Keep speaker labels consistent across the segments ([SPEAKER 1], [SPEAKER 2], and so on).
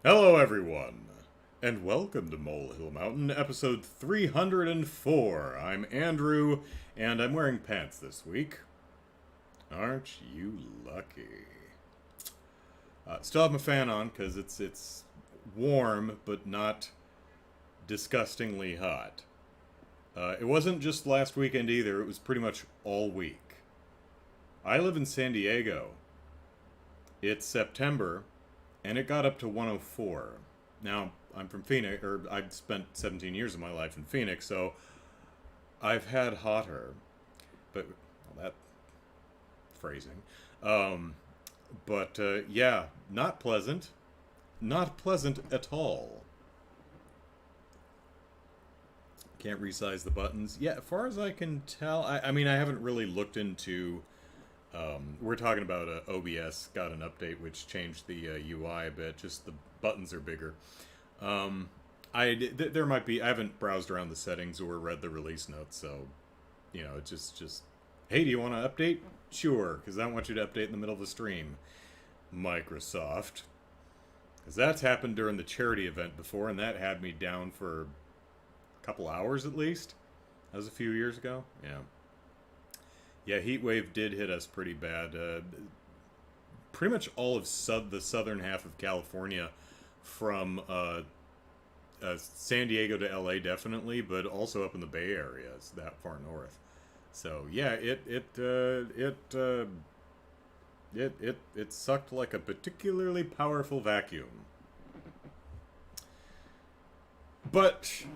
[SPEAKER 1] Hello, everyone, and welcome to Molehill Mountain, episode 304. I'm Andrew, and I'm wearing pants this week. Aren't you lucky? Still have my fan on because it's warm, but not disgustingly hot. It wasn't just last weekend either; it was pretty much all week. I live in San Diego. It's September, and it got up to 104. Now, I'm from Phoenix, or I've spent 17 years of my life in Phoenix, so I've had hotter, but well, that phrasing. Um, but yeah, not pleasant. Not pleasant at all. Can't resize the buttons. Yeah, as far as I can tell, I mean, I haven't really looked into. We're talking about OBS got an update which changed the UI a bit. Just the buttons are bigger. There might be. I haven't browsed around the settings or read the release notes, so it's just hey, do you want to update? Sure, because I don't want you to update in the middle of the stream. Microsoft, because that's happened during the charity event before, and that had me down for a couple hours at least. That was a few years ago. Yeah. Yeah, heat wave did hit us pretty bad. Pretty much all of the southern half of California, from San Diego to LA, definitely, but also up in the Bay Area, it's that far north. So yeah, it sucked like a particularly powerful vacuum. But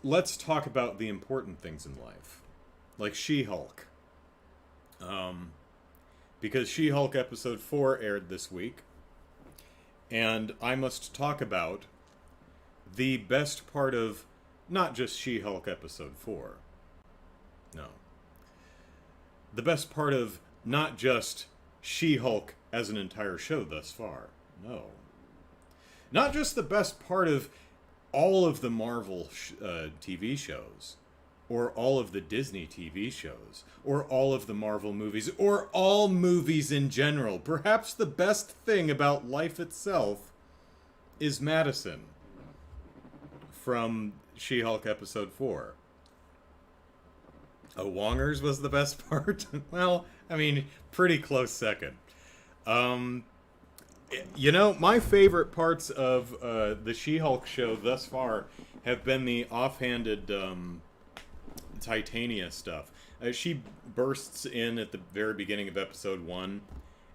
[SPEAKER 1] let's talk about the important things in life, like She-Hulk. Because She-Hulk episode 4 aired this week, and I must talk about the best part of not just She-Hulk episode 4. No. The best part of not just She-Hulk as an entire show thus far. No. Not just the best part of all of the Marvel TV shows, or all of the Disney TV shows, or all of the Marvel movies, or all movies in general. Perhaps the best thing about life itself is Madisynn from She-Hulk episode 4. Oh, Wongers was the best part? Well, I mean, pretty close second. My favorite parts of the She-Hulk show thus far have been the offhanded Titania stuff. She bursts in at the very beginning of episode 1,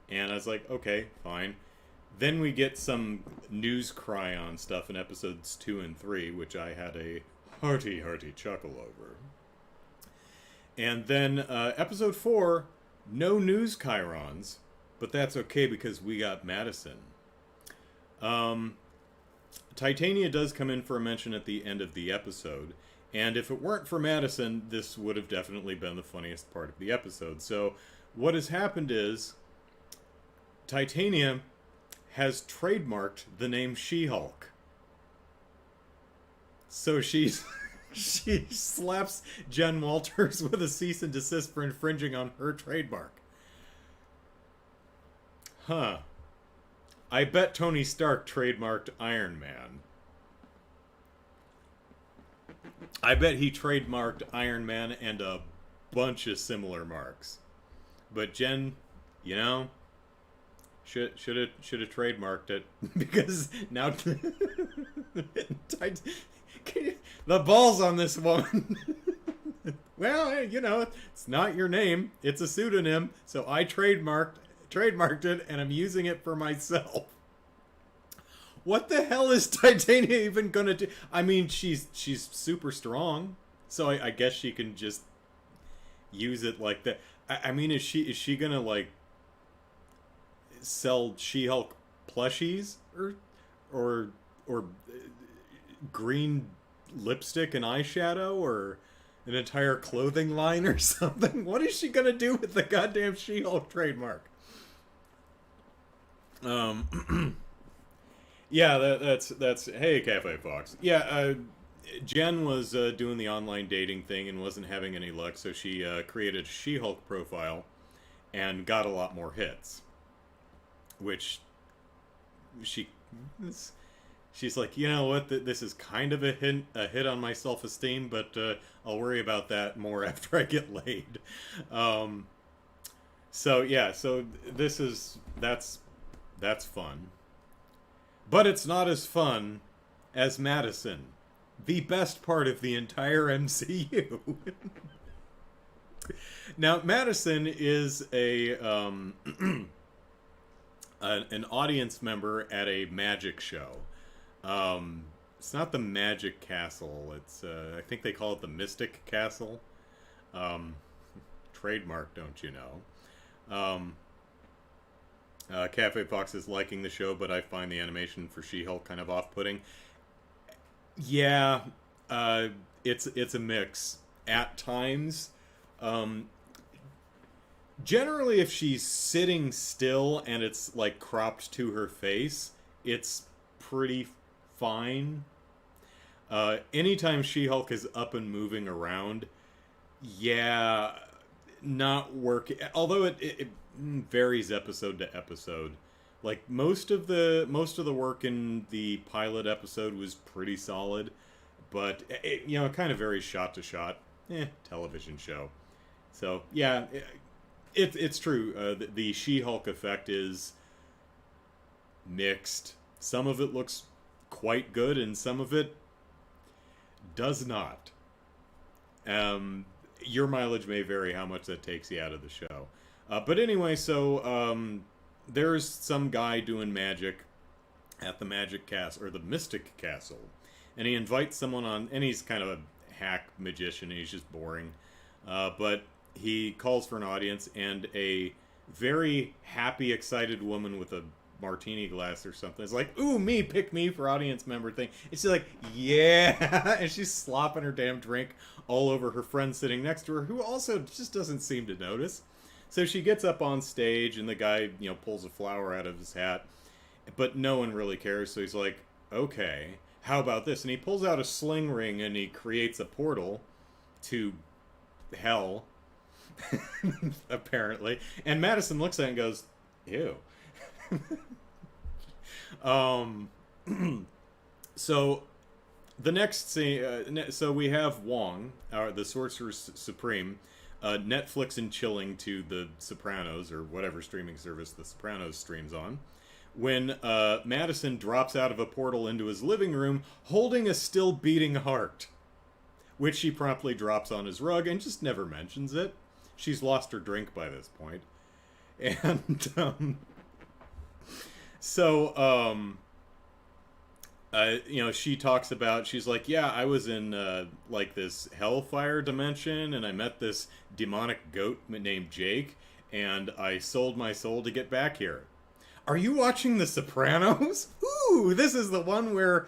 [SPEAKER 1] and I was like, okay, fine. Then we get some news cry-on stuff in episodes 2 and 3, which I had a hearty chuckle over. And then episode 4, no news chyrons. But that's okay because we got Madisynn. Titania does come in for a mention at the end of the episode. And if it weren't for Madisynn, this would have definitely been the funniest part of the episode. So what has happened is Titania has trademarked the name She-Hulk. So she slaps Jen Walters with a cease and desist for infringing on her trademark. Huh. I bet Tony Stark trademarked Iron Man. I bet he trademarked Iron Man and a bunch of similar marks. But Jen, should have trademarked it because now the balls on this woman. Well, it's not your name; it's a pseudonym. So I trademarked it, and I'm using it for myself. What the hell is Titania even gonna do? I mean, she's super strong, so I guess she can just use it like that. I mean, is she gonna like sell She-Hulk plushies or green lipstick and eyeshadow or an entire clothing line or something? What is she gonna do with the goddamn She-Hulk trademark? Yeah, that's hey Cafe Fox. Yeah, Jen was doing the online dating thing and wasn't having any luck, so she created a She-Hulk profile and got a lot more hits, which she's like, you know what, this is kind of a hit on my self-esteem, but I'll worry about that more after I get laid. So yeah, so that's fun. But it's not as fun as Madisynn, the best part of the entire MCU. Now, Madisynn is an audience member at a magic show. It's not the Magic Castle. It's I think they call it the Mystic Castle. Trademark, don't you know? Cafe Fox is liking the show, but I find the animation for She-Hulk kind of off-putting. Yeah, it's a mix at times. Generally, if she's sitting still and it's like cropped to her face, it's pretty fine. Anytime She-Hulk is up and moving around, yeah, not working. Although it varies episode to episode. Like most of the work in the pilot episode was pretty solid, but it kind of varies shot to shot. Television show. So yeah, it's true. The She-Hulk effect is mixed. Some of it looks quite good, and some of it does not. Your mileage may vary how much that takes you out of the show. But anyway, so there's some guy doing magic at the Magic Castle, or the Mystic Castle, and he invites someone on, and he's kind of a hack magician, and he's just boring. But he calls for an audience, and a very happy, excited woman with a martini glass or something is like, ooh, me, pick me for audience member thing. And she's like, yeah, and she's slopping her damn drink all over her friend sitting next to her, who also just doesn't seem to notice. So she gets up on stage, and the guy, pulls a flower out of his hat, but no one really cares. So he's like, okay, how about this? And he pulls out a sling ring, and he creates a portal to hell, apparently. And Madisynn looks at it and goes, ew. So the next scene, so we have Wong, the Sorcerer Supreme, Netflix and chilling to The Sopranos, or whatever streaming service The Sopranos streams on, when Madisynn drops out of a portal into his living room holding a still beating heart, which she promptly drops on his rug and just never mentions it. She's lost her drink by this point. And she talks about, she's like, yeah, I was in like this hellfire dimension, and I met this demonic goat named Jake, and I sold my soul to get back here. Are you watching The Sopranos? Ooh, this is the one where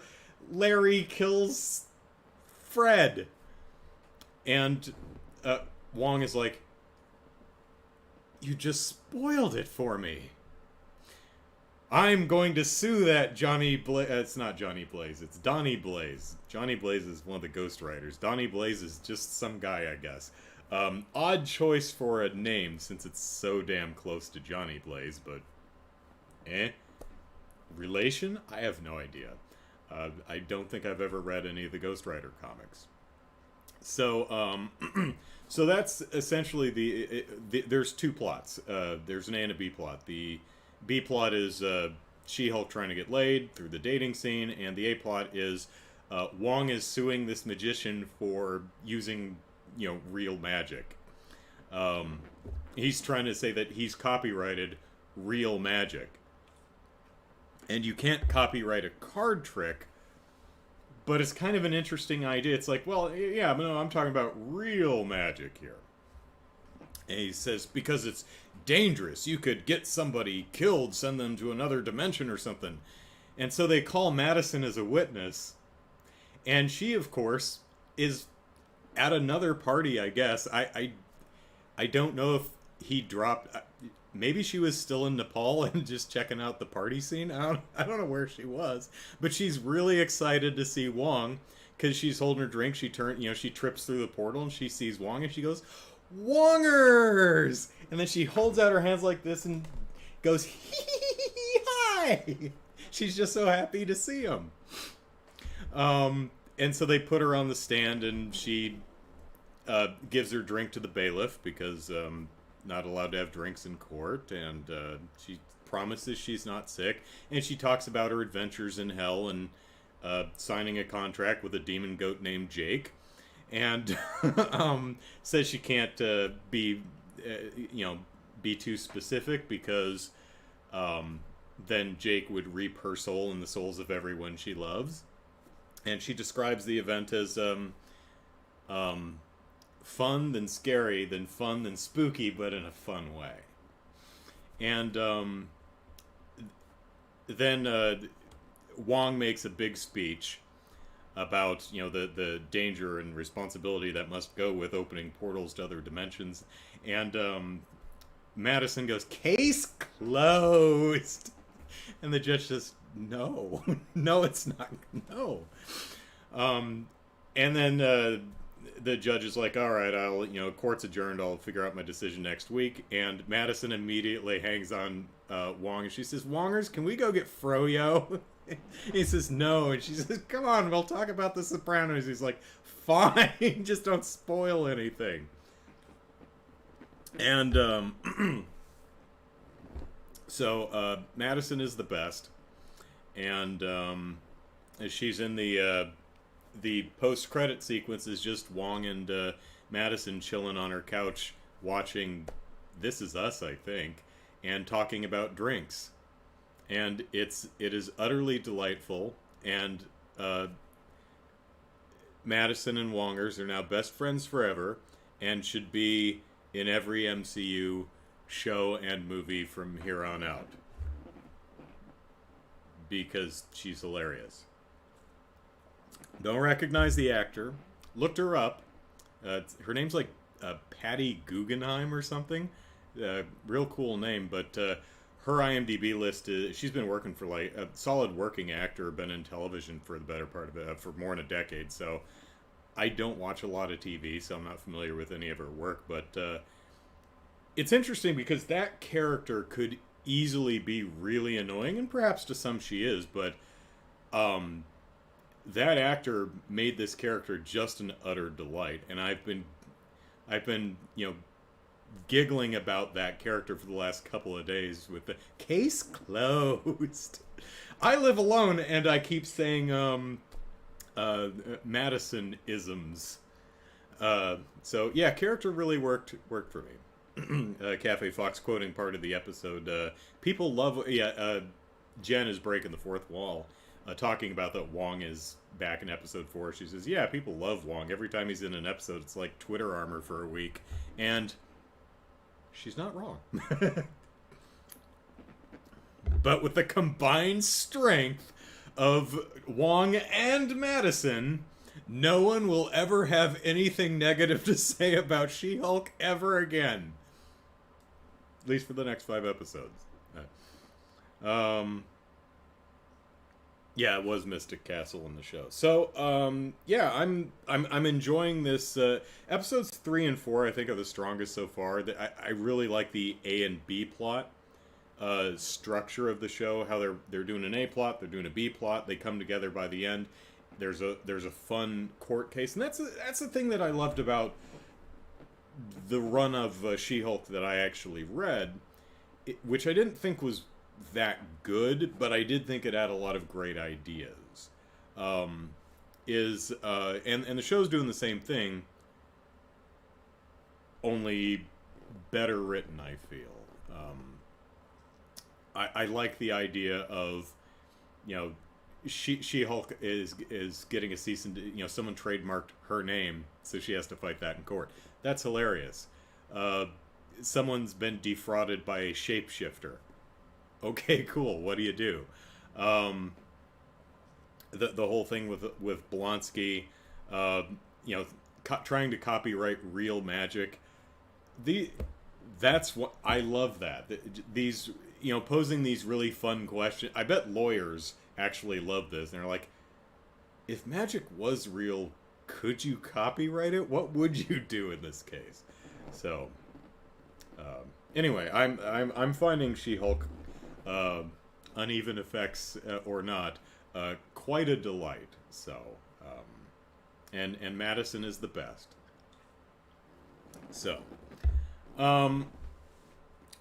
[SPEAKER 1] Larry kills Fred. And Wong is like, you just spoiled it for me. I'm going to sue that Johnny Blaze. It's not Johnny Blaze. It's Donnie Blaze. Johnny Blaze is one of the ghostwriters. Donnie Blaze is just some guy, I guess. Odd choice for a name, since it's so damn close to Johnny Blaze, but... Relation? I have no idea. I don't think I've ever read any of the Ghost Rider comics. So, so that's essentially there's two plots. There's an A and a B plot. The B plot is She-Hulk trying to get laid through the dating scene, and the A plot is Wong is suing this magician for using, real magic. He's trying to say that he's copyrighted real magic. And you can't copyright a card trick, but it's kind of an interesting idea. It's like, well, yeah, no, I'm talking about real magic here. And he says, because it's dangerous. You could get somebody killed, send them to another dimension or something. And so they call Madisynn as a witness. And she, of course, is at another party, I guess. I don't know if he dropped... Maybe she was still in Nepal and just checking out the party scene. I don't know where she was. But she's really excited to see Wong, because she's holding her drink. She trips through the portal and she sees Wong and she goes, Wongers! And then she holds out her hands like this and goes, hee hee hee hi! She's just so happy to see him. And so they put her on the stand, and she gives her drink to the bailiff because not allowed to have drinks in court, and she promises she's not sick, and she talks about her adventures in hell and signing a contract with a demon goat named Jake, and says she can't be too specific because then Jake would reap her soul in the souls of everyone she loves. And she describes the event as fun, then scary, then fun, then spooky, but in a fun way. And then Wong makes a big speech about the danger and responsibility that must go with opening portals to other dimensions. And Madisynn goes, "Case closed." And the judge says, "No, no, it's not. No." And then the judge is like, "All right, I'll, court's adjourned. I'll figure out my decision next week." And Madisynn immediately hangs on Wong, and she says, "Wongers, can we go get froyo?" He says, "No." And she says, "Come on, we'll talk about The Sopranos." He's like, "Fine, just don't spoil anything." And so Madisynn is the best, and she's in the post-credit sequence is just Wong and Madisynn chilling on her couch watching This Is Us, I think, and talking about drinks, and it is utterly delightful. And Madisynn and Wongers are now best friends forever, and should be in every MCU show and movie from here on out, because she's hilarious. Don't recognize the actor. Looked her up. Her name's like Patty Guggenheim or something. Real cool name, but her IMDb list is, she's been working for like a solid working actor, been in television for the better part of it, for more than a decade. So I don't watch a lot of TV, so I'm not familiar with any of her work, but it's interesting because that character could easily be really annoying, and perhaps to some she is, but that actor made this character just an utter delight, and I've been giggling about that character for the last couple of days with the case closed. I live alone, and I keep saying Madisynn isms. So yeah, character really worked for me. Cafe Fox quoting part of the episode. People love. Jen is breaking the fourth wall, talking about that Wong is back in episode 4. She says, "Yeah, people love Wong. Every time he's in an episode, it's like Twitter armor for a week," and she's not wrong. But with the combined strength of Wong and Madisynn, no one will ever have anything negative to say about She-Hulk ever again. At least for the next 5 episodes. Yeah, it was Mystic Castle in the show. So, yeah, I'm enjoying this. Episodes 3 and 4, I think, are the strongest so far. I really like the A and B plot structure of the show. How they're doing an A plot, they're doing a B plot. They come together by the end. There's a fun court case, and that's the thing that I loved about the run of She-Hulk that I actually read, which I didn't think was that good, but I did think it had a lot of great ideas. And the show's doing the same thing, only better written, I feel. I like the idea of, She-Hulk is getting a cease and someone trademarked her name, so she has to fight that in court. That's hilarious. Someone's been defrauded by a shapeshifter. Okay, cool. What do you do? The whole thing with Blonsky, trying to copyright real magic. That's what I love. These posing these really fun questions. I bet lawyers actually love this. And they're like, if magic was real, could you copyright it? What would you do in this case? So, anyway, I'm finding She-Hulk uneven effects or not, quite a delight. So, and Madisynn is the best. So, I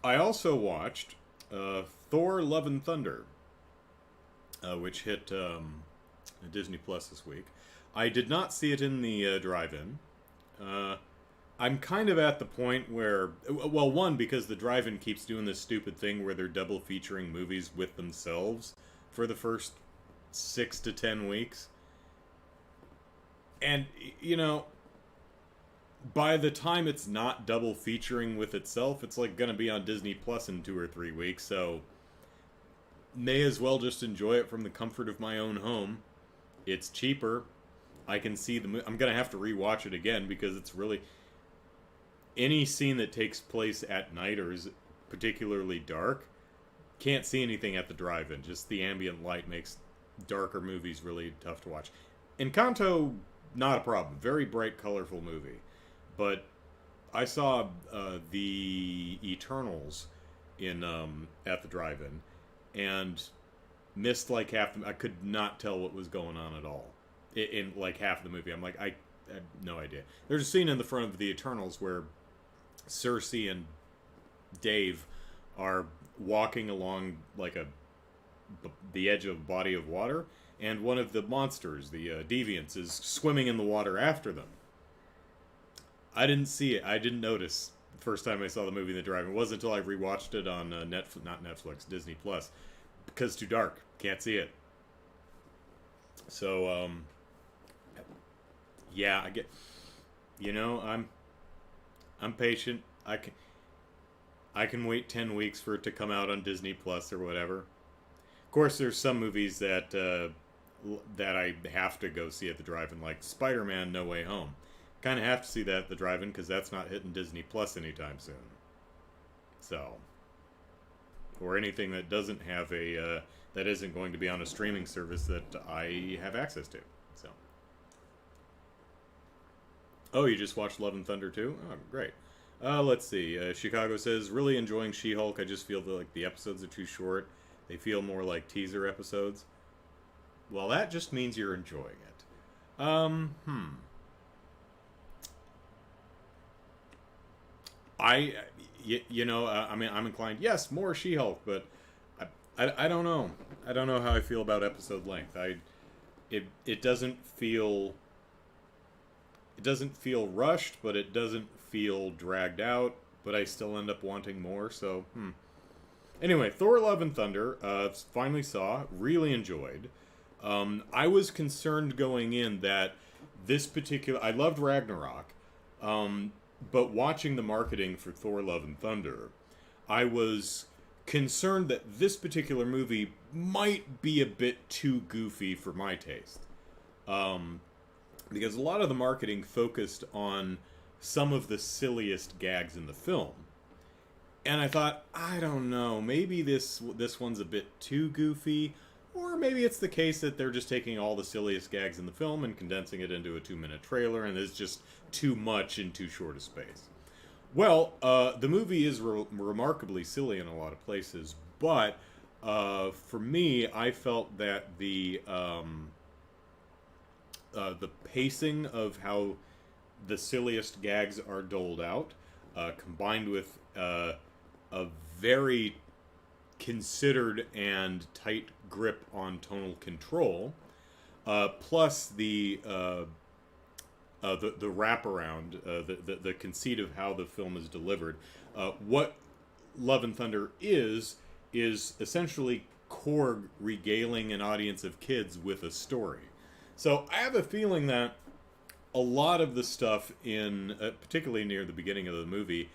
[SPEAKER 1] also watched Thor: Love and Thunder, which hit Disney Plus this week. I did not see it in the drive-in. I'm kind of at the point where, well, one, because the drive-in keeps doing this stupid thing where they're double featuring movies with themselves for the first 6 to 10 weeks. And, you know, by the time it's not double featuring with itself, it's like going to be on Disney Plus in 2 or 3 weeks, so may as well just enjoy it from the comfort of my own home. It's cheaper. I can see the I'm going to have to rewatch it again because it's really... Any scene that takes place at night or is particularly dark, can't see anything at the drive-in. Just the ambient light makes darker movies really tough to watch. Encanto, not a problem. Very bright, colorful movie. But I saw the Eternals in at the drive-in and missed like half the... I could not tell what was going on at all in like half the movie. I'm like, I had no idea. There's a scene in the front of the Eternals where Cersei and Dave are walking along like the edge of a body of water, and one of the monsters, the deviants, is swimming in the water after them. I didn't see it. I didn't notice the first time I saw the movie in the drive. It wasn't until I rewatched it on Disney Plus, because it's too dark. Can't see it. So, yeah, I get... You know, I'm patient. I can wait 10 weeks for it to come out on Disney Plus or whatever. Of course, there's some movies that I have to go see at the drive-in, like Spider-Man: No Way Home. Kind of have to see that at the drive-in because that's not hitting Disney Plus anytime soon. So, or anything that doesn't have that isn't going to be on a streaming service that I have access to. So. Oh, you just watched Love and Thunder too? Oh, great. Let's see. Chicago says, really enjoying She-Hulk. I just feel that like the episodes are too short. They feel more like teaser episodes. Well, that just means you're enjoying it. I mean, I'm inclined, yes, more She-Hulk, but I don't know. I don't know how I feel about episode length. It doesn't feel... It doesn't feel rushed, but it doesn't feel dragged out, but I still end up wanting more, so, Anyway, Thor: Love and Thunder, finally saw, really enjoyed. I was concerned going in that this particular... I loved Ragnarok, but watching the marketing for Thor: Love and Thunder, I was concerned that this particular movie might be a bit too goofy for my taste. Because a lot of the marketing focused on some of the silliest gags in the film. And I thought, I don't know, maybe this one's a bit too goofy, or maybe it's the case that they're just taking all the silliest gags in the film and condensing it into a 2-minute trailer, and it's just too much in too short a space. Well, the movie is remarkably silly in a lot of places, but for me, I felt that the pacing of how the silliest gags are doled out, combined with a very considered and tight grip on tonal control, plus the wraparound, the conceit of how the film is delivered. What Love and Thunder is essentially Korg regaling an audience of kids with a story. So I have a feeling that a lot of the stuff in, particularly near the beginning of the movie,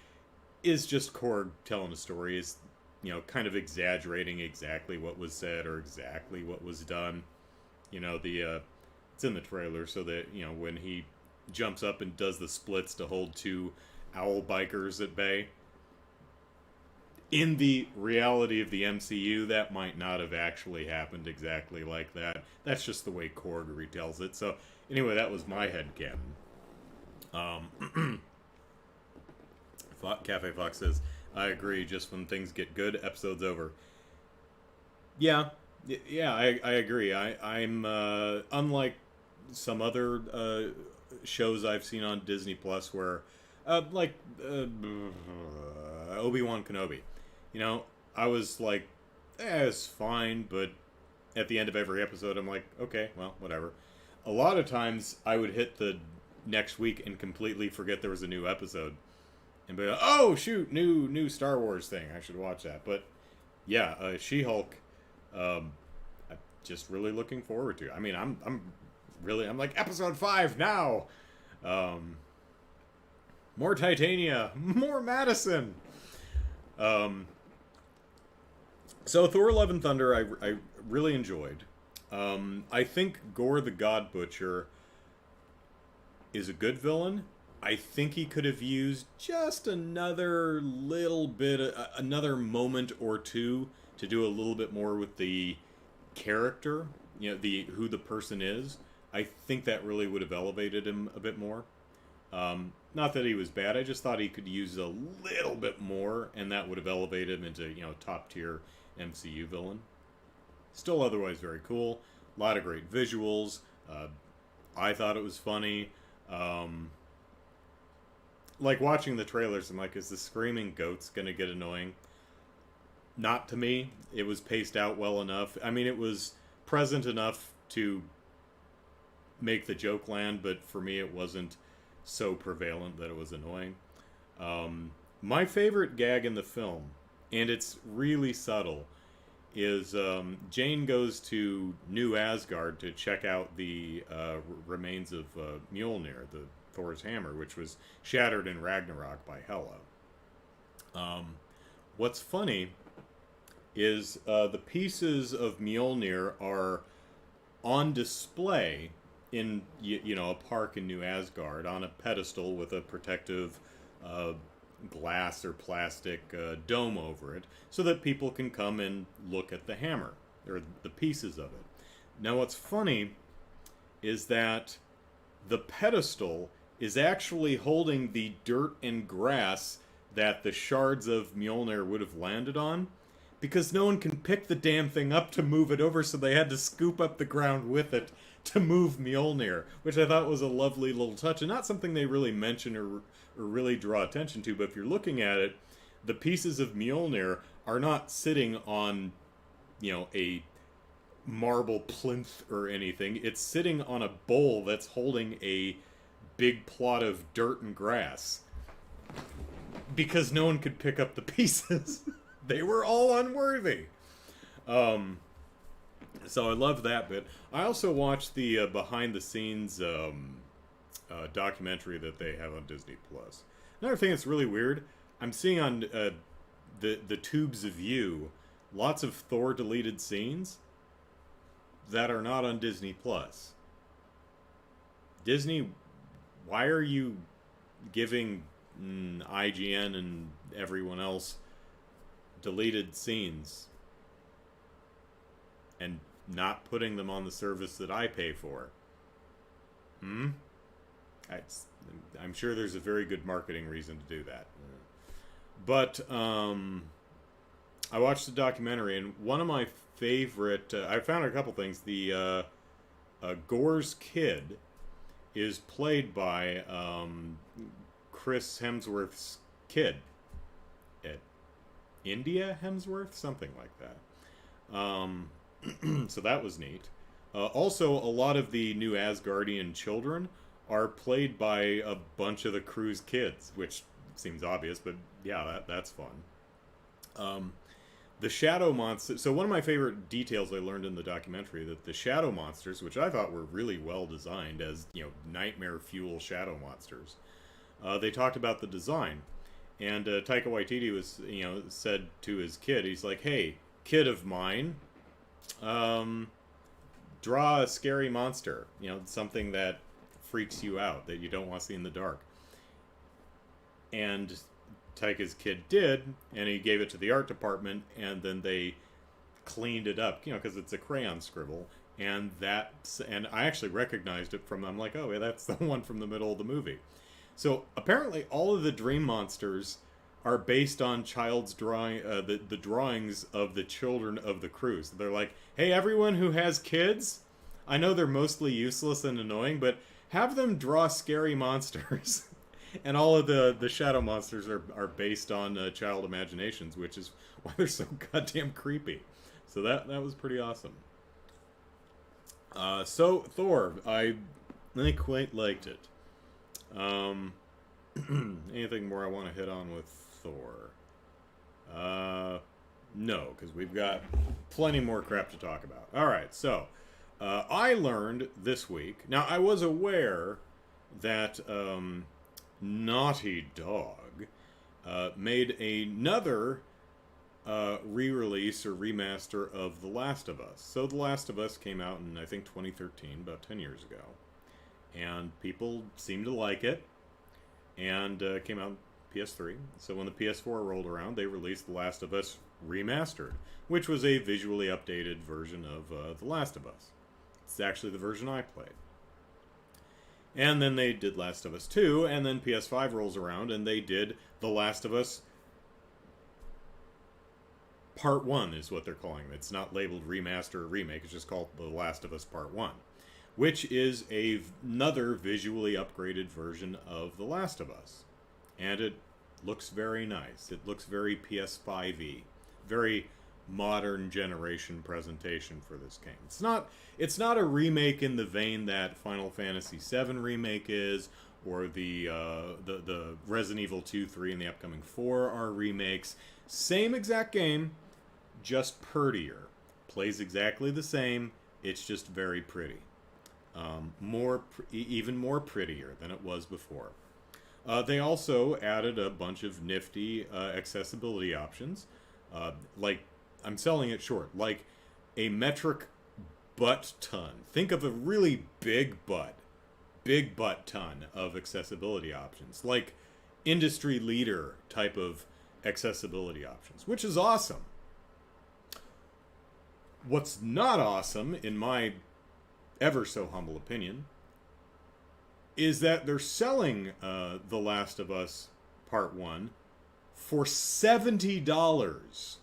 [SPEAKER 1] is just Korg telling a story, is, kind of exaggerating exactly what was said or exactly what was done. It's in the trailer, so that, when he jumps up and does the splits to hold 2 owl bikers at bay. In the reality of the MCU, that might not have actually happened exactly like that. That's just the way Korg retells it. So, anyway, that was my headcanon. Cafe Fox says, I agree, just when things get good, episode's over. Yeah, yeah, I agree. I'm unlike some other shows I've seen on Disney Plus where, like Obi-Wan Kenobi, you know, I was like, it's fine, but at the end of every episode, I'm like, okay, well, whatever. A lot of times, I would hit the next week and completely forget there was a new episode, and be like, oh shoot, new Star Wars thing, I should watch that. But yeah, She-Hulk, I'm just really looking forward to. I mean, I'm like episode 5 now. Um, More Titania, more Madisynn. Um, so Thor: Love and Thunder, I really enjoyed. I think Gore the God Butcher is a good villain. I think he could have used just another little bit, another moment or two to do a little bit more with the character, the who the person is. I think that really would have elevated him a bit more. Not that he was bad. I just thought he could use a little bit more, and that would have elevated him into top tier MCU villain. Still, otherwise very cool. A lot of great visuals. I thought it was funny. Like watching the trailers, I'm like, is the screaming goats gonna get annoying? Not to me. It was paced out well enough. I mean, it was present enough to make the joke land, but for me, it wasn't so prevalent that it was annoying. My favorite gag in the film, and it's really subtle, is Jane goes to New Asgard to check out the remains of Mjolnir, the Thor's hammer, which was shattered in Ragnarok by Hela. What's funny is the pieces of Mjolnir are on display in a park in New Asgard on a pedestal with a protective glass or plastic dome over it, so that people can come and look at the hammer or the pieces of it. Now, what's funny is that the pedestal is actually holding the dirt and grass that the shards of Mjolnir would have landed on, because no one can pick the damn thing up to move it over, so they had to scoop up the ground with it to move Mjolnir, which I thought was a lovely little touch, and not something they really mention or really draw attention to. But if you're looking at it, the pieces of Mjolnir are not sitting on, a marble plinth or anything. It's sitting on a bowl that's holding a big plot of dirt and grass, because no one could pick up the pieces. They were all unworthy. So I love that bit. I also watched the behind-the-scenes documentary that they have on Disney Plus. Another thing that's really weird, I'm seeing on the tubes of view lots of Thor deleted scenes that are not on Disney Plus. Disney, why are you giving IGN and everyone else deleted scenes and not putting them on the service that I pay for? I'm sure there's a very good marketing reason to do that. But I watched the documentary, and one of my favorite... I found a couple things. The Gore's kid is played by Chris Hemsworth's kid. India Hemsworth? Something like that. So that was neat. Also, a lot of the new Asgardian children are played by a bunch of the crew's kids, which seems obvious, but yeah, that's fun. The shadow monster... So one of my favorite details I learned in the documentary, that the shadow monsters, which I thought were really well designed as, nightmare fuel shadow monsters, they talked about the design. And Taika Waititi was, said to his kid, he's like, hey, kid of mine, draw a scary monster, something that freaks you out, that you don't want to see in the dark. And Taika's kid did, and he gave it to the art department, and then they cleaned it up, because it's a crayon scribble, and I actually recognized it from, I'm like, oh, yeah, that's the one from the middle of the movie. So apparently all of the dream monsters are based on child's drawing, the drawings of the children of the crew. So they're like, hey, everyone who has kids, I know they're mostly useless and annoying, but have them draw scary monsters. And all of the shadow monsters are based on child imaginations, which is why they're so goddamn creepy. So that was pretty awesome. So Thor, I quite liked it. Anything more I want to hit on with Thor? No, because we've got plenty more crap to talk about. All right, so I learned this week. Now I was aware that Naughty Dog made another re-release or remaster of The Last of Us. So The Last of Us came out in, I think, 2013, about 10 years ago. And people seemed to like it. And came out on PS3. So when the PS4 rolled around, they released The Last of Us Remastered, which was a visually updated version of The Last of Us. It's actually the version I played. And then they did Last of Us 2, and then PS5 rolls around, and they did The Last of Us Part 1 is what they're calling it. It's not labeled remaster or remake, it's just called The Last of Us Part 1, which is another visually upgraded version of The Last of Us. And it looks very nice. It looks very PS5-y. Very modern generation presentation for this game. It's not a remake in the vein that Final Fantasy VII Remake is, or the Resident Evil 2, 3, and the upcoming 4 are remakes. Same exact game, just prettier. Plays exactly the same, it's just very pretty. Even more prettier than it was before. They also added a bunch of nifty accessibility options, like, I'm selling it short, like a metric butt ton. Think of a really big butt ton of accessibility options, like industry leader type of accessibility options, which is awesome. What's not awesome, in my ever so humble opinion, is that they're selling The Last of Us Part 1 for $70.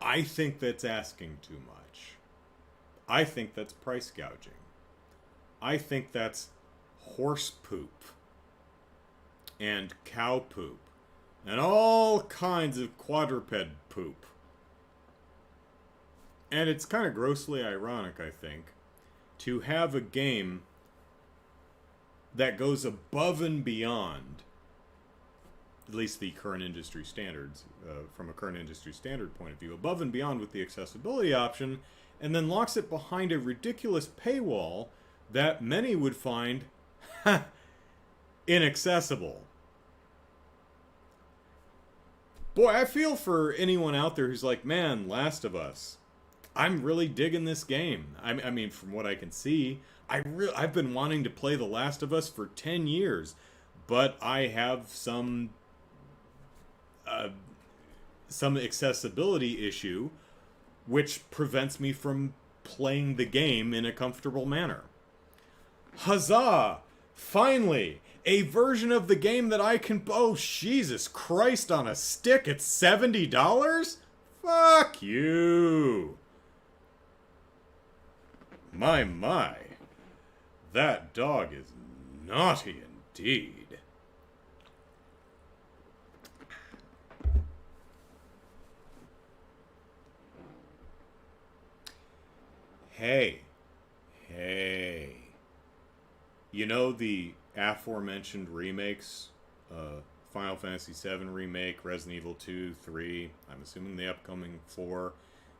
[SPEAKER 1] I think that's asking too much. I think that's price gouging. I think that's horse poop and cow poop and all kinds of quadruped poop. And it's kind of grossly ironic, I think, to have a game that goes above and beyond, at least the current industry standards, from a current industry standard point of view, above and beyond with the accessibility option, and then locks it behind a ridiculous paywall that many would find inaccessible. Boy, I feel for anyone out there who's like, man, Last of Us, I'm really digging this game. I mean, from what I can see, I've been wanting to play The Last of Us for 10 years, but I have some accessibility issue which prevents me from playing the game in a comfortable manner. Huzzah! Finally! A version of the game that I can... Oh, Jesus Christ on a stick! It's $70?! Fuck you! My. That dog is naughty indeed. Hey. You know the aforementioned remakes? Final Fantasy VII Remake, Resident Evil 2, 3, I'm assuming the upcoming 4,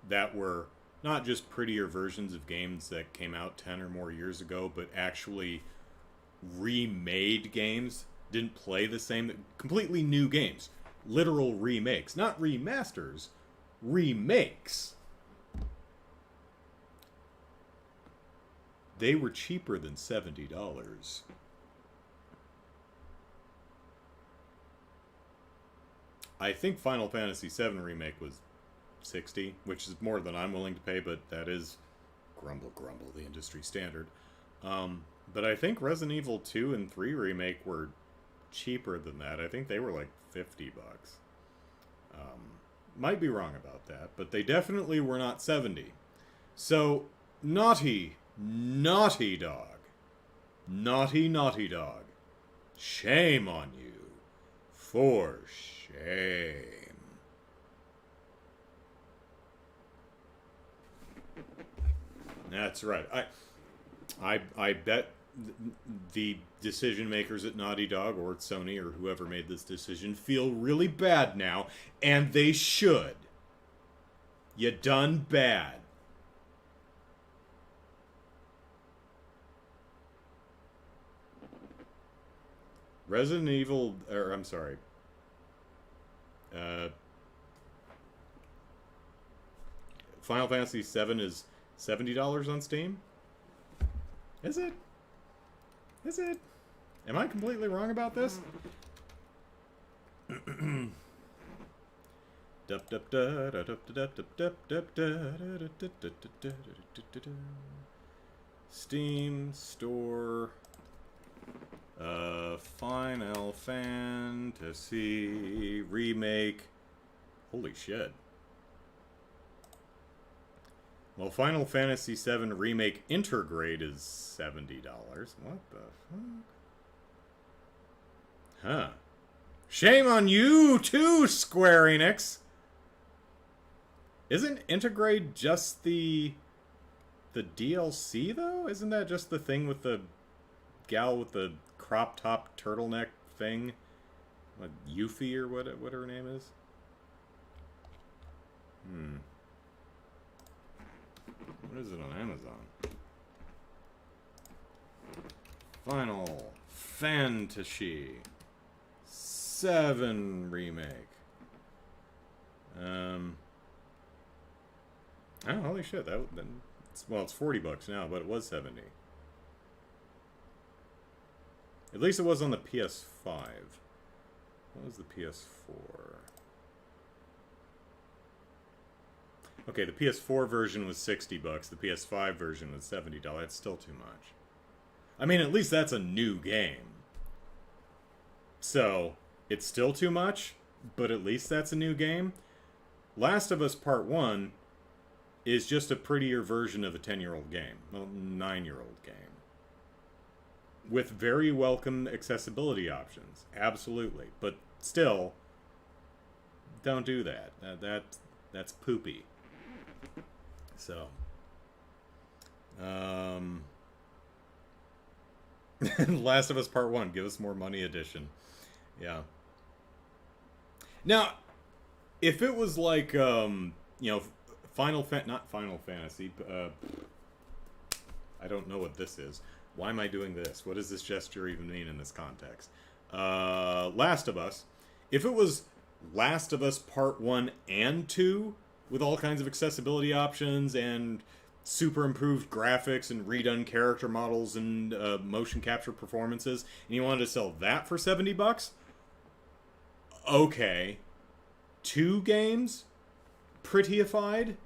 [SPEAKER 1] that were not just prettier versions of games that came out 10 or more years ago, but actually remade games, didn't play the same, completely new games. Literal remakes. Not remasters, remakes. They were cheaper than $70. I think Final Fantasy VII Remake was 60, which is more than I'm willing to pay, but that is grumble, the industry standard. But I think Resident Evil 2 and 3 Remake were cheaper than that. I think they were like $50. Might be wrong about that, but they definitely were not 70. So, naughty dog. Naughty dog. Shame on you. For shame. That's right. I bet the decision makers at Naughty Dog or at Sony or whoever made this decision feel really bad now, and they should. You done bad. Resident Evil, or I'm sorry. Final Fantasy VII is $70 on Steam? Is it? Is it? Am I completely wrong about this? Steam Store Final Fantasy Remake. Holy shit. Well, Final Fantasy VII Remake Intergrade is $70. What the fuck? Huh. Shame on you, too, Square Enix! Isn't Intergrade just the DLC, though? Isn't that just the thing with the gal with the crop top turtleneck thing? What, Yuffie or what her name is? What is it on Amazon? Final Fantasy VII Remake. Oh, holy shit! It's $40 now, but it was 70. At least it was on the PS5. What was the PS4? Okay, the PS4 version was $60. The PS5 version was $70. That's still too much. I mean, at least that's a new game. So, it's still too much, but at least that's a new game. Last of Us Part 1 is just a prettier version of a 10-year-old game. Well, 9-year-old game. With very welcome accessibility options. Absolutely. But still, don't do that. That's poopy. So, Last of Us Part 1, give us more money edition. Yeah. Now, if it was like, not Final Fantasy, I don't know what this is. Why am I doing this? What does this gesture even mean in this context? Last of Us. If it was Last of Us Part 1 and 2, with all kinds of accessibility options and super improved graphics and redone character models and motion capture performances, and you wanted to sell that for $70? Okay. 2 games? Prettyified?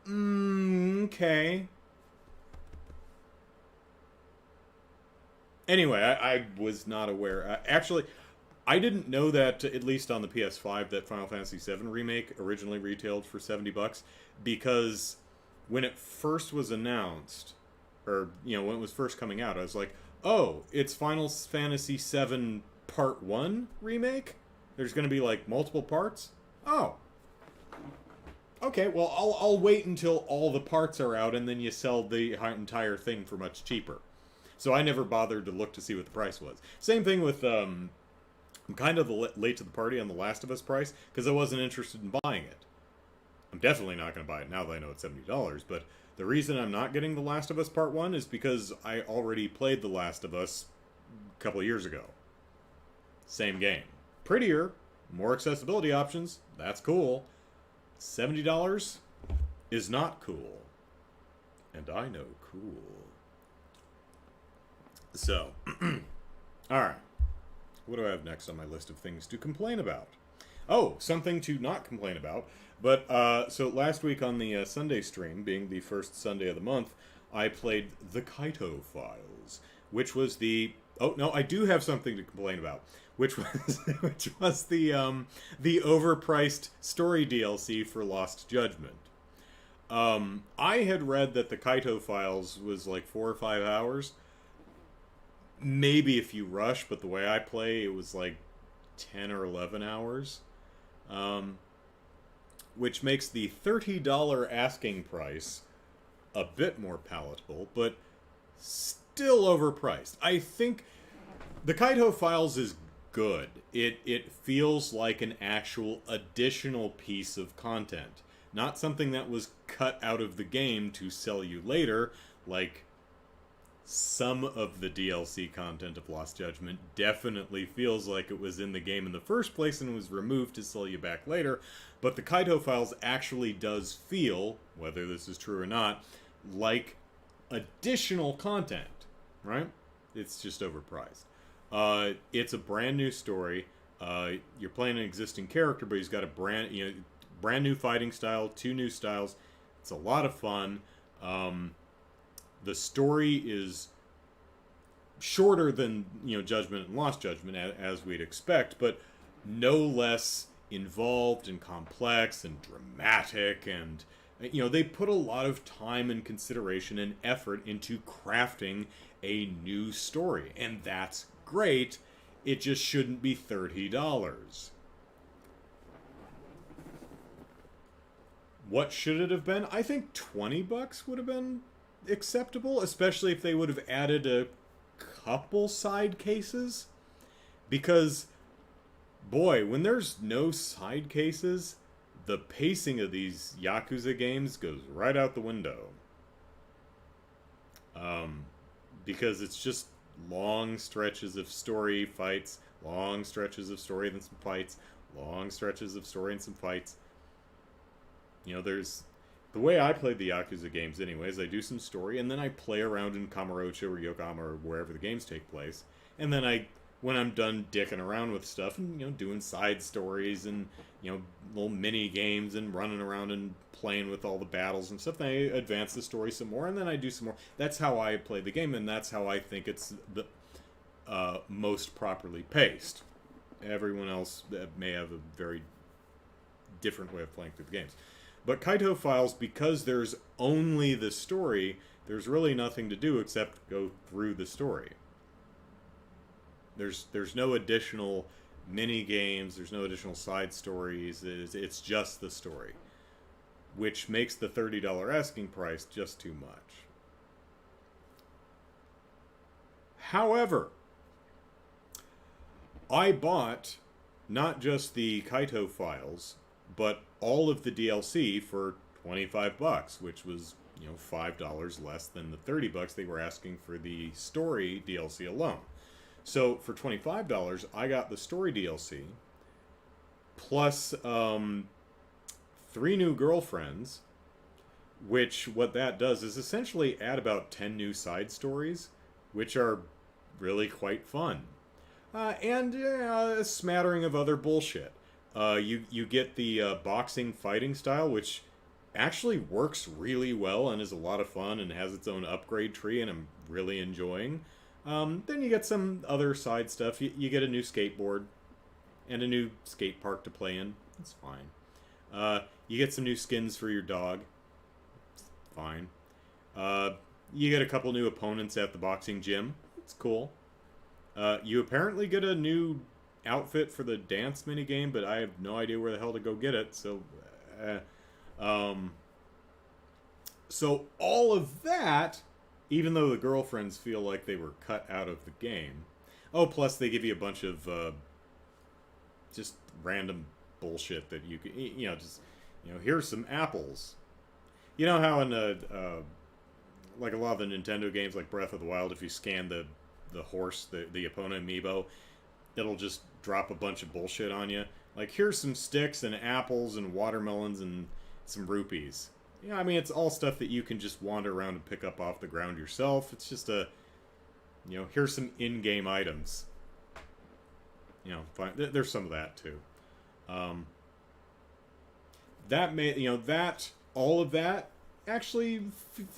[SPEAKER 1] Okay. Anyway, I was not aware. Actually, I didn't know that, at least on the PS5, that Final Fantasy VII Remake originally retailed for $70, because when it first was announced, or, when it was first coming out, I was like, oh, it's Final Fantasy VII Part 1 Remake? There's going to be, like, multiple parts? Oh. Okay, well, I'll wait until all the parts are out, and then you sell the entire thing for much cheaper. So I never bothered to look to see what the price was. Same thing with, I'm kind of late to the party on the Last of Us price, because I wasn't interested in buying it. I'm definitely not going to buy it now that I know it's $70, but the reason I'm not getting The Last of Us Part 1 is because I already played The Last of Us a couple of years ago. Same game. Prettier, more accessibility options, that's cool. $70 is not cool. And I know cool. So, alright. What do I have next on my list of things to complain about? Oh, something to not complain about. But, so last week on the Sunday stream, being the first Sunday of the month, I played the Kaito Files, which was the... Oh, no, I do have something to complain about. Which was which was the overpriced story DLC for Lost Judgment. I had read that the Kaito Files was like 4 or 5 hours. Maybe if you rush, but the way I play, it was like 10 or 11 hours. Which makes the $30 asking price a bit more palatable, but still overpriced. I think the Kaito Files is good. It feels like an actual additional piece of content. Not something that was cut out of the game to sell you later, like some of the DLC content of Lost Judgment definitely feels like it was in the game in the first place and was removed to sell you back later, but the Kaito Files actually does feel, whether this is true or not, like additional content, right? It's just overpriced. It's a brand new story. You're playing an existing character, but he's got a brand new fighting style, 2 new styles. It's a lot of fun. The story is shorter than Judgment and Lost Judgment, as we'd expect, but no less involved and complex and dramatic, and they put a lot of time and consideration and effort into crafting a new story, and that's great. It just shouldn't be $30. What should it have been? I think $20 would have been acceptable, especially if they would have added a couple side cases. Because, boy, when there's no side cases, the pacing of these Yakuza games goes right out the window. Because it's just long stretches of story fights, long stretches of story and some fights, long stretches of story and some fights. There's... The way I play the Yakuza games anyways, I do some story, and then I play around in Kamurocho or Yokohama or wherever the games take place. And then when I'm done dicking around with stuff and, doing side stories and, little mini games and running around and playing with all the battles and stuff, then I advance the story some more, and then I do some more. That's how I play the game, and that's how I think it's the most properly paced. Everyone else may have a very different way of playing through the games. But Kaito Files, because there's only the story, there's really nothing to do except go through the story. There's no additional mini games, there's no additional side stories, it's just the story. Which makes the $30 asking price just too much. However, I bought not just the Kaito Files, but all of the DLC for $25, which was, $5 less than the $30 they were asking for the story DLC alone. So for $25, I got the story DLC, plus 3 new girlfriends, which what that does is essentially add about 10 new side stories, which are really quite fun. And a smattering of other bullshit. You get the boxing fighting style, which actually works really well and is a lot of fun and has its own upgrade tree, and I'm really enjoying. Then you get some other side stuff. You get a new skateboard and a new skate park to play in. It's fine. You get some new skins for your dog. It's fine. You get a couple new opponents at the boxing gym. It's cool. You apparently get a new outfit for the dance minigame, but I have no idea where the hell to go get it, so so all of that, even though the girlfriends feel like they were cut out of the game. Oh, plus they give you a bunch of just random bullshit that you can, here's some apples. You know how in like a lot of the Nintendo games like Breath of the Wild, if you scan the horse, the opponent amiibo, it'll just drop a bunch of bullshit on you. Like, here's some sticks and apples and watermelons and some rupees. It's all stuff that you can just wander around and pick up off the ground yourself. It's just here's some in-game items. Fine. There's some of that, too. Um, that may, that all of that actually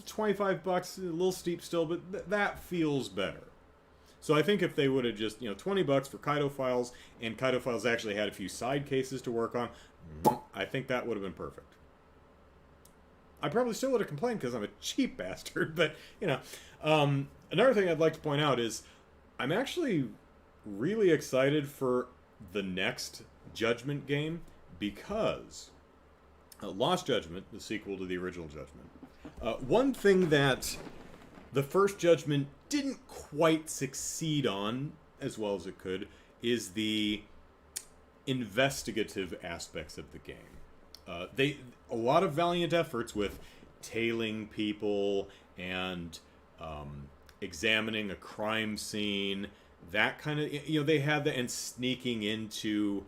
[SPEAKER 1] $25, a little steep still, but that feels better. So I think if they would have just, $20 for Kaito Files, and Kaito Files actually had a few side cases to work on, I think that would have been perfect. I probably still would have complained because I'm a cheap bastard, but, another thing I'd like to point out is I'm actually really excited for the next Judgment game because Lost Judgment, the sequel to the original Judgment. One thing that the first Judgment didn't quite succeed on as well as it could is the investigative aspects of the game. A lot of valiant efforts with tailing people and examining a crime scene, that kind of, they had that, and sneaking into,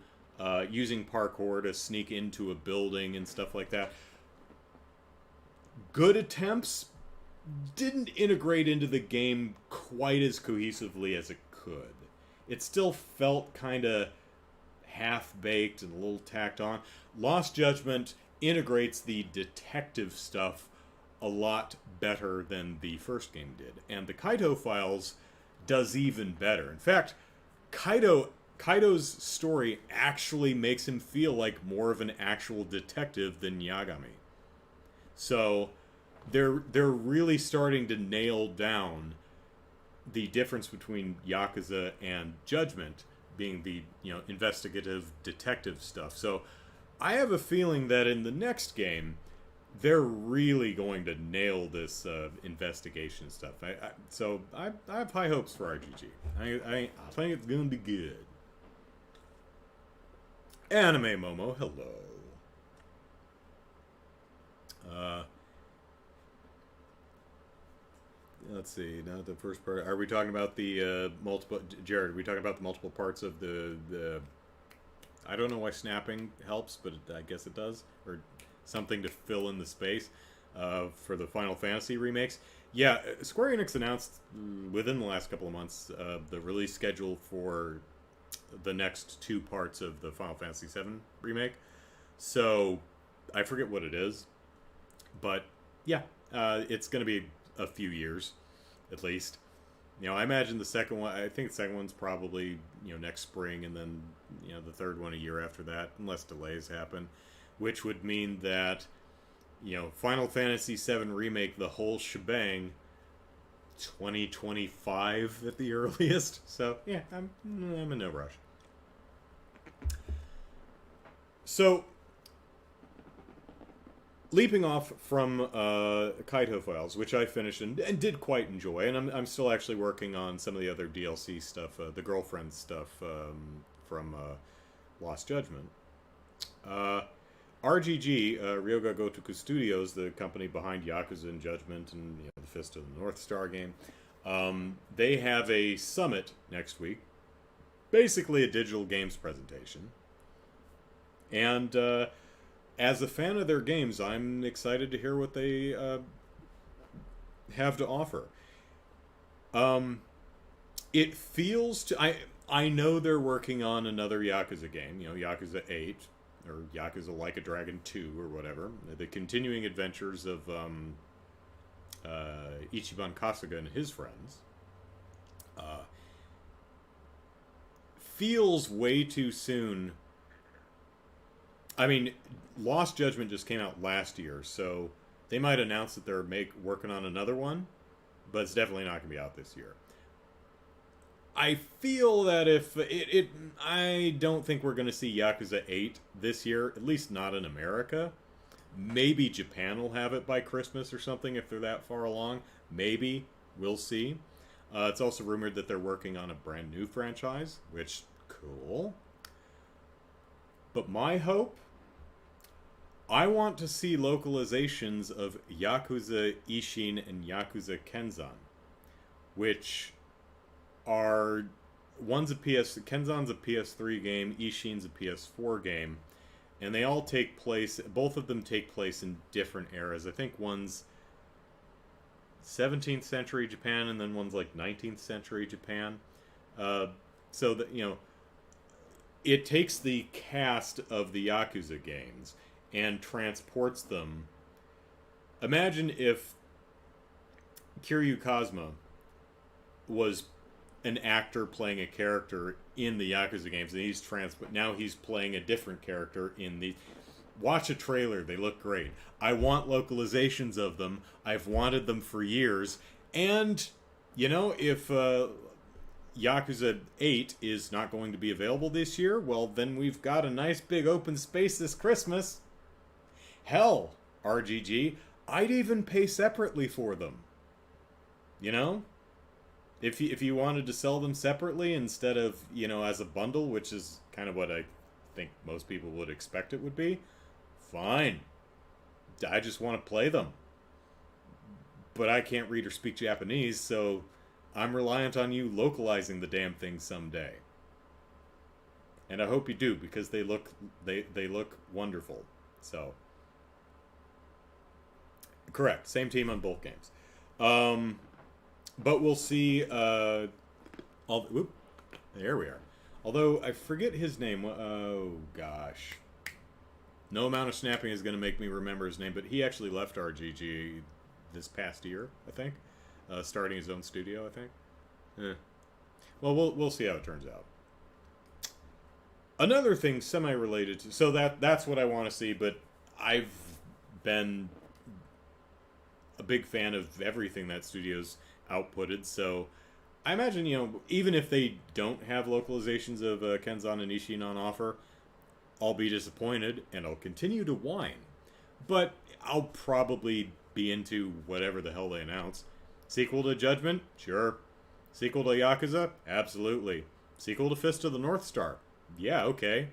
[SPEAKER 1] using parkour to sneak into a building and stuff like that. Good attempts, didn't integrate into the game quite as cohesively as it could. It still felt kind of half-baked and a little tacked on. Lost Judgment integrates the detective stuff a lot better than the first game did. And the Kaito Files does even better. In fact, Kaito's story actually makes him feel like more of an actual detective than Yagami. So they're really starting to nail down the difference between Yakuza and Judgment being the investigative detective stuff. So I have a feeling that in the next game they're really going to nail this investigation stuff. So I have high hopes for RGG. I think it's going to be good. Anime Momo, hello. Let's see. Now the first part. Are we talking about the multiple? Jared, are we talking about the multiple parts of the? I don't know why snapping helps, but I guess it does, or something to fill in the space for the Final Fantasy remakes. Yeah, Square Enix announced within the last couple of months the release schedule for the next two parts of the Final Fantasy VII remake. So I forget what it is, but yeah, it's going to be a few years at least. I imagine the second one, I think the second one's probably next spring, and then the third one a year after that, unless delays happen, which would mean that Final Fantasy VII remake, the whole shebang, 2025 at the earliest. So yeah, I'm in no rush. So leaping off from Kaito Files, which I finished and did quite enjoy, and I'm still actually working on some of the other DLC stuff, the girlfriend stuff from Lost Judgment. RGG, Ryoga Gotoku Studios, the company behind Yakuza and Judgment and the Fist of the North Star game, they have a summit next week, basically a digital games presentation. And as a fan of their games, I'm excited to hear what they have to offer. It feels to... I know they're working on another Yakuza game, Yakuza 8, or Yakuza Like a Dragon 2, or whatever. The continuing adventures of Ichiban Kasuga and his friends. Feels way too soon. I mean, Lost Judgment just came out last year, so they might announce that they're working on another one, but it's definitely not going to be out this year. I feel that if I don't think we're going to see Yakuza 8 this year, at least not in America. Maybe Japan will have it by Christmas or something if they're that far along. Maybe. We'll see. It's also rumored that they're working on a brand new franchise, which, cool. But my hope, I want to see localizations of Yakuza Ishin and Yakuza Kenzan, which are... Kenzan's a PS3 game, Ishin's a PS4 game, and they all take place, both of them take place in different eras. I think one's 17th century Japan, and then one's like 19th century Japan. So that, it takes the cast of the Yakuza games and transports them. Imagine if Kiryu Kazuma was an actor playing a character in the Yakuza games, and now he's playing a different character in the... Watch a trailer, they look great. I want localizations of them. I've wanted them for years. And, you know, if Yakuza 8 is not going to be available this year, well, then we've got a nice big open space this Christmas. Hell, RGG, I'd even pay separately for them. You know? If you wanted to sell them separately instead of, you know, as a bundle, which is kind of what I think most people would expect it would be, fine. I just want to play them. But I can't read or speak Japanese, so I'm reliant on you localizing the damn thing someday. And I hope you do, because they look wonderful. So, correct, same team on both games. But we'll see. There we are. Although I forget his name. Oh gosh, no amount of snapping is going to make me remember his name. But he actually left RGG this past year, I think, starting his own studio. I think. Well, we'll see how it turns out. Another thing semi-related to... So that's what I want to see, but I've been a big fan of everything that studio's outputted, so I imagine, you know, even if they don't have localizations of Kenzan and Ishin on offer, I'll be disappointed, and I'll continue to whine. But I'll probably be into whatever the hell they announce. Sequel to Judgment? Sure. Sequel to Yakuza? Absolutely. Sequel to Fist of the North Star? Yeah, okay.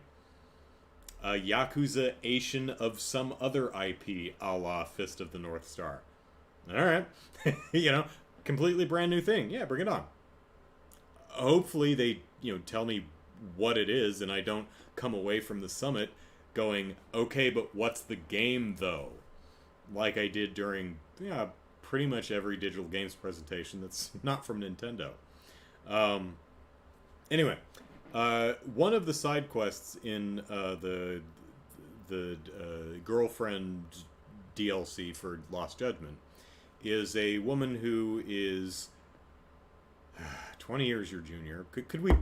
[SPEAKER 1] Yakuza Ishin of some other IP a la Fist of the North Star. Alright. You know, completely brand new thing. Yeah, bring it on. Hopefully they, you know, tell me what it is and I don't come away from the summit going, okay, but what's the game though? Like I did during, yeah, pretty much every digital games presentation that's not from Nintendo. Anyway, one of the side quests in the girlfriend DLC for Lost Judgment is a woman who is 20 years your junior. Could we...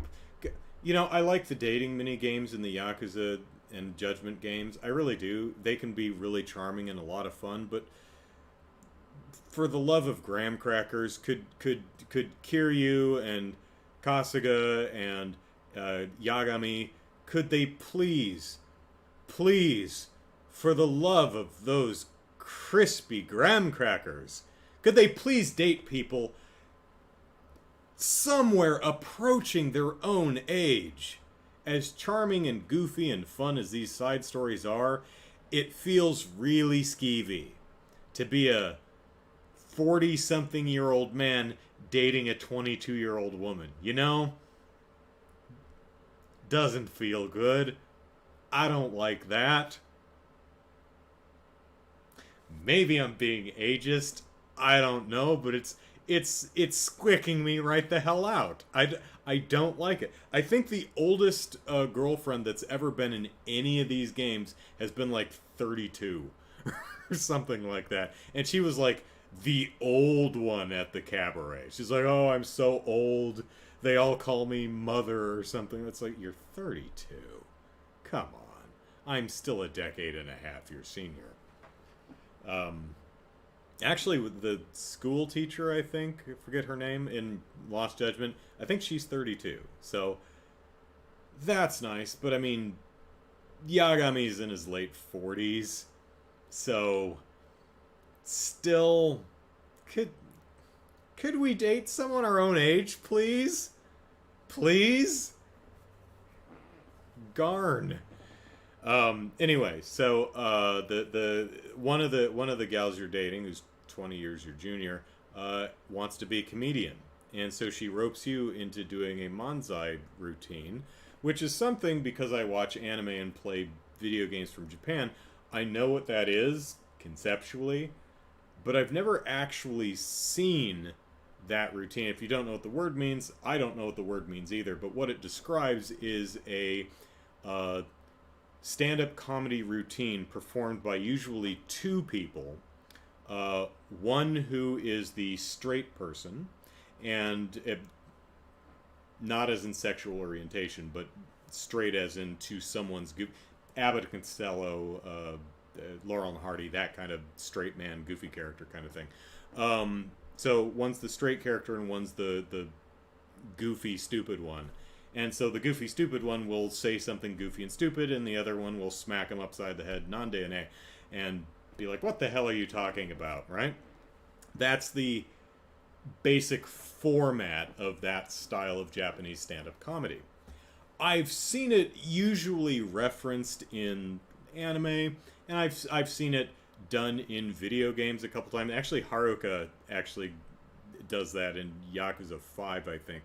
[SPEAKER 1] You know, I like the dating mini games in the Yakuza and Judgment games. I really do. They can be really charming and a lot of fun, but for the love of graham crackers, could Kiryu and Kasuga and Yagami, could they please, for the love of those crispy graham crackers, could they please date people somewhere approaching their own age? As charming and goofy and fun as these side stories are, it feels really skeevy to be a 40-something-year-old man dating a 22-year-old woman. You know? Doesn't feel good. I don't like that. Maybe I'm being ageist. I don't know, but it's squicking me right the hell out. I don't like it. I think the oldest girlfriend that's ever been in any of these games has been like 32 or something like that. And she was like the old one at the cabaret. She's like, oh, I'm so old. They all call me mother or something. It's like, you're 32. Come on. I'm still a decade and a half your senior. Actually, with the school teacher, I think, I forget her name, in Lost Judgment, I think she's 32. So, that's nice. But, I mean, Yagami's in his late 40s. So, still, could we date someone our own age, please? Please? Garn. Anyway, so the one of the gals you're dating, who's 20 years your junior, wants to be a comedian, and so she ropes you into doing a manzai routine, which is something, because I watch anime and play video games from Japan, I know what that is conceptually, but I've never actually seen that routine. If you don't know what the word means, I don't know what the word means either, but what it describes is a uh, stand-up comedy routine performed by usually two people. One who is the straight person, and not as in sexual orientation, but straight as into someone's Abbott and Costello, Laurel and Hardy, that kind of straight man, goofy character kind of thing. So one's the straight character and one's the goofy, stupid one. And so the goofy, stupid one will say something goofy and stupid, and the other one will smack him upside the head, non-DNA, and be like, what the hell are you talking about, right? That's the basic format of that style of Japanese stand-up comedy. I've seen it usually referenced in anime, and I've seen it done in video games a couple times. Actually, Haruka actually does that in Yakuza 5, I think.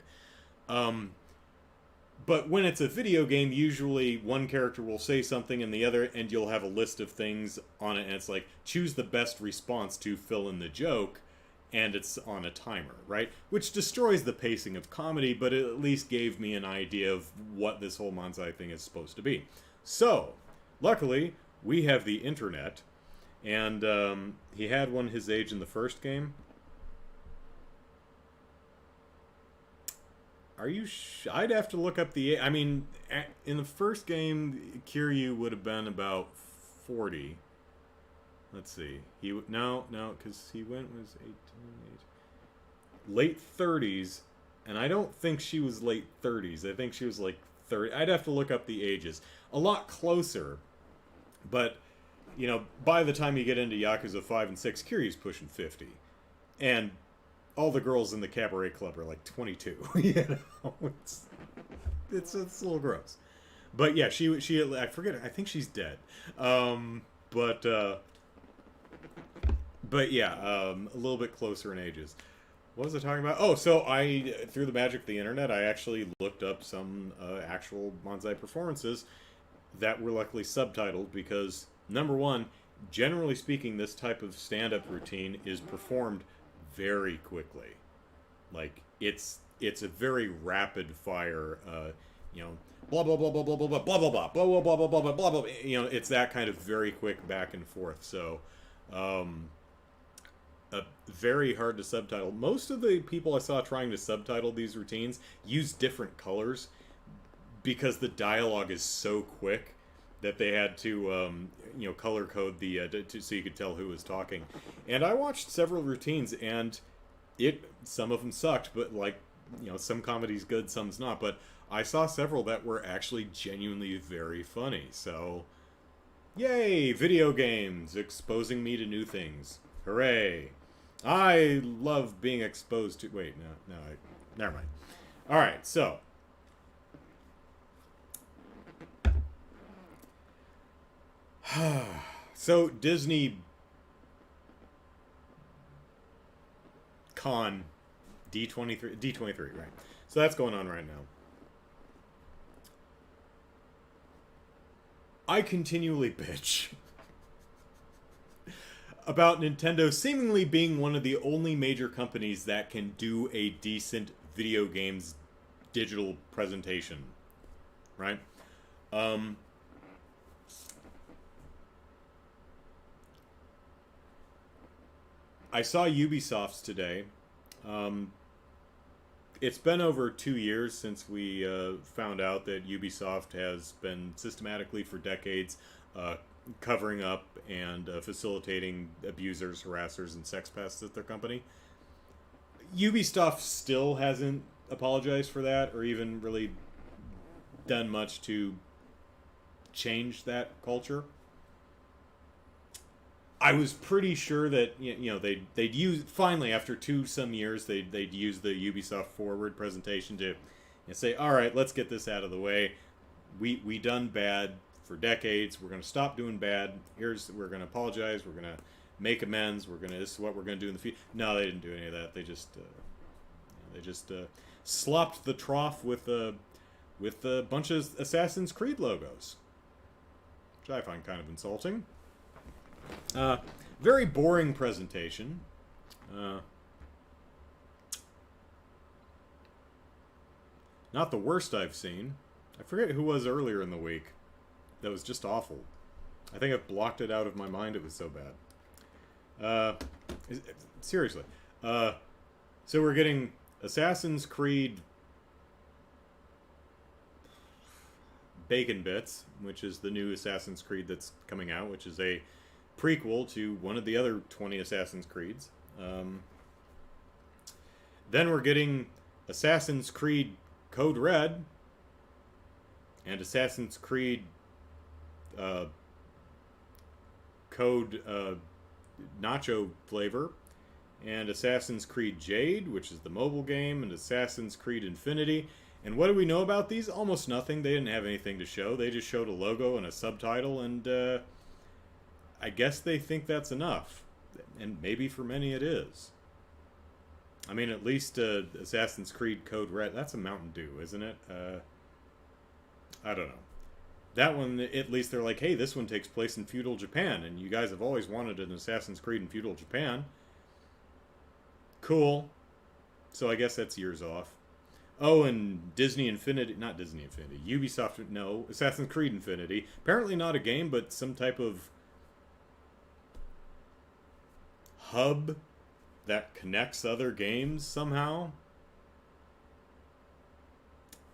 [SPEAKER 1] But when it's a video game, usually one character will say something and the other, and you'll have a list of things on it, and it's like, choose the best response to fill in the joke, and it's on a timer, right? Which destroys the pacing of comedy, but it at least gave me an idea of what this whole manzai thing is supposed to be. So, luckily, we have the internet, and he had one his age in the first game. Are you I'd have to look up the... I mean, in the first game, Kiryu would have been about 40. Let's see. No, because he was 18, late 30s, and I don't think she was late 30s. I think she was like 30. I'd have to look up the ages. A lot closer, but, you know, by the time you get into Yakuza 5 and 6, Kiryu's pushing 50. And all the girls in the cabaret club are like 22. You know, it's a little gross. But yeah, she I forget. I think she's dead. But yeah, a little bit closer in ages. What was I talking about? Oh, so through the magic of the internet, I actually looked up some actual manzai performances that were luckily subtitled because, number one, generally speaking, this type of stand-up routine is performed very quickly. Like, it's a very rapid fire, you know, blah blah blah blah blah blah blah blah blah blah blah blah blah blah blah blah blah. You know, it's that kind of very quick back and forth. So, very hard to subtitle. Most of the people I saw trying to subtitle these routines use different colors because the dialogue is so quick that they had to, you know, color code the so you could tell who was talking. And I watched several routines, and some of them sucked, but like, you know, some comedy's good, some's not. But I saw several that were actually genuinely very funny. So, yay, video games exposing me to new things. Hooray! I love being exposed to... Wait, no, never mind. Alright, so... So, Disney... Con... D23, right. So that's going on right now. I continually bitch about Nintendo seemingly being one of the only major companies that can do a decent video games digital presentation, right? I saw Ubisoft's today. It's been over 2 years since we found out that Ubisoft has been systematically for decades covering up and facilitating abusers, harassers, and sex pests at their company. Ubisoft still hasn't apologized for that or even really done much to change that culture. I was pretty sure that, you know, they'd use, finally after some years, they'd use the Ubisoft Forward presentation to say, all right, let's get this out of the way. We done bad for decades. We're going to stop doing bad. We're going to apologize. We're going to make amends. This is what we're going to do in the future. No, they didn't do any of that. They just slopped the trough with a bunch of Assassin's Creed logos, which I find kind of insulting. Very boring presentation. Not the worst I've seen. I forget who was earlier in the week. That was just awful. I think I've blocked it out of my mind. It was so bad. Seriously. So we're getting Assassin's Creed Bacon Bits, which is the new Assassin's Creed that's coming out, which is a prequel to one of the other 20 Assassin's Creeds. Then we're getting Assassin's Creed Code Red and Assassin's Creed Code Nacho Flavor, and Assassin's Creed Jade, which is the mobile game, and Assassin's Creed Infinity. And what do we know about these? Almost nothing. They didn't have anything to show. They just showed a logo and a subtitle, and I guess they think that's enough. And maybe for many it is. I mean, at least Assassin's Creed Code Red, that's a Mountain Dew, isn't it? I don't know. That one, at least they're like, hey, this one takes place in feudal Japan, and you guys have always wanted an Assassin's Creed in feudal Japan. Cool. So I guess that's years off. Oh, and Disney Infinity, not Disney Infinity, Ubisoft, no, Assassin's Creed Infinity. Apparently not a game, but some type of hub that connects other games somehow.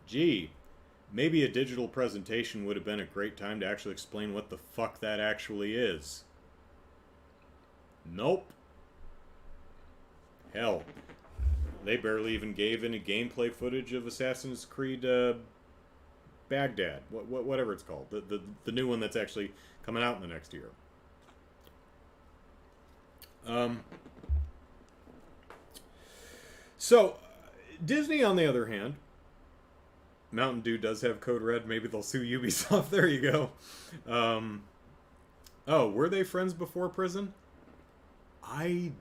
[SPEAKER 1] Gee, maybe a digital presentation would have been a great time to actually explain what the fuck that actually is. Nope. Hell, they barely even gave any gameplay footage of Assassin's Creed Baghdad, whatever it's called, the new one that's actually coming out in the next year. So, Disney, on the other hand, Mountain Dew does have Code Red. Maybe they'll sue Ubisoft. There you go. Oh, were they friends before prison? I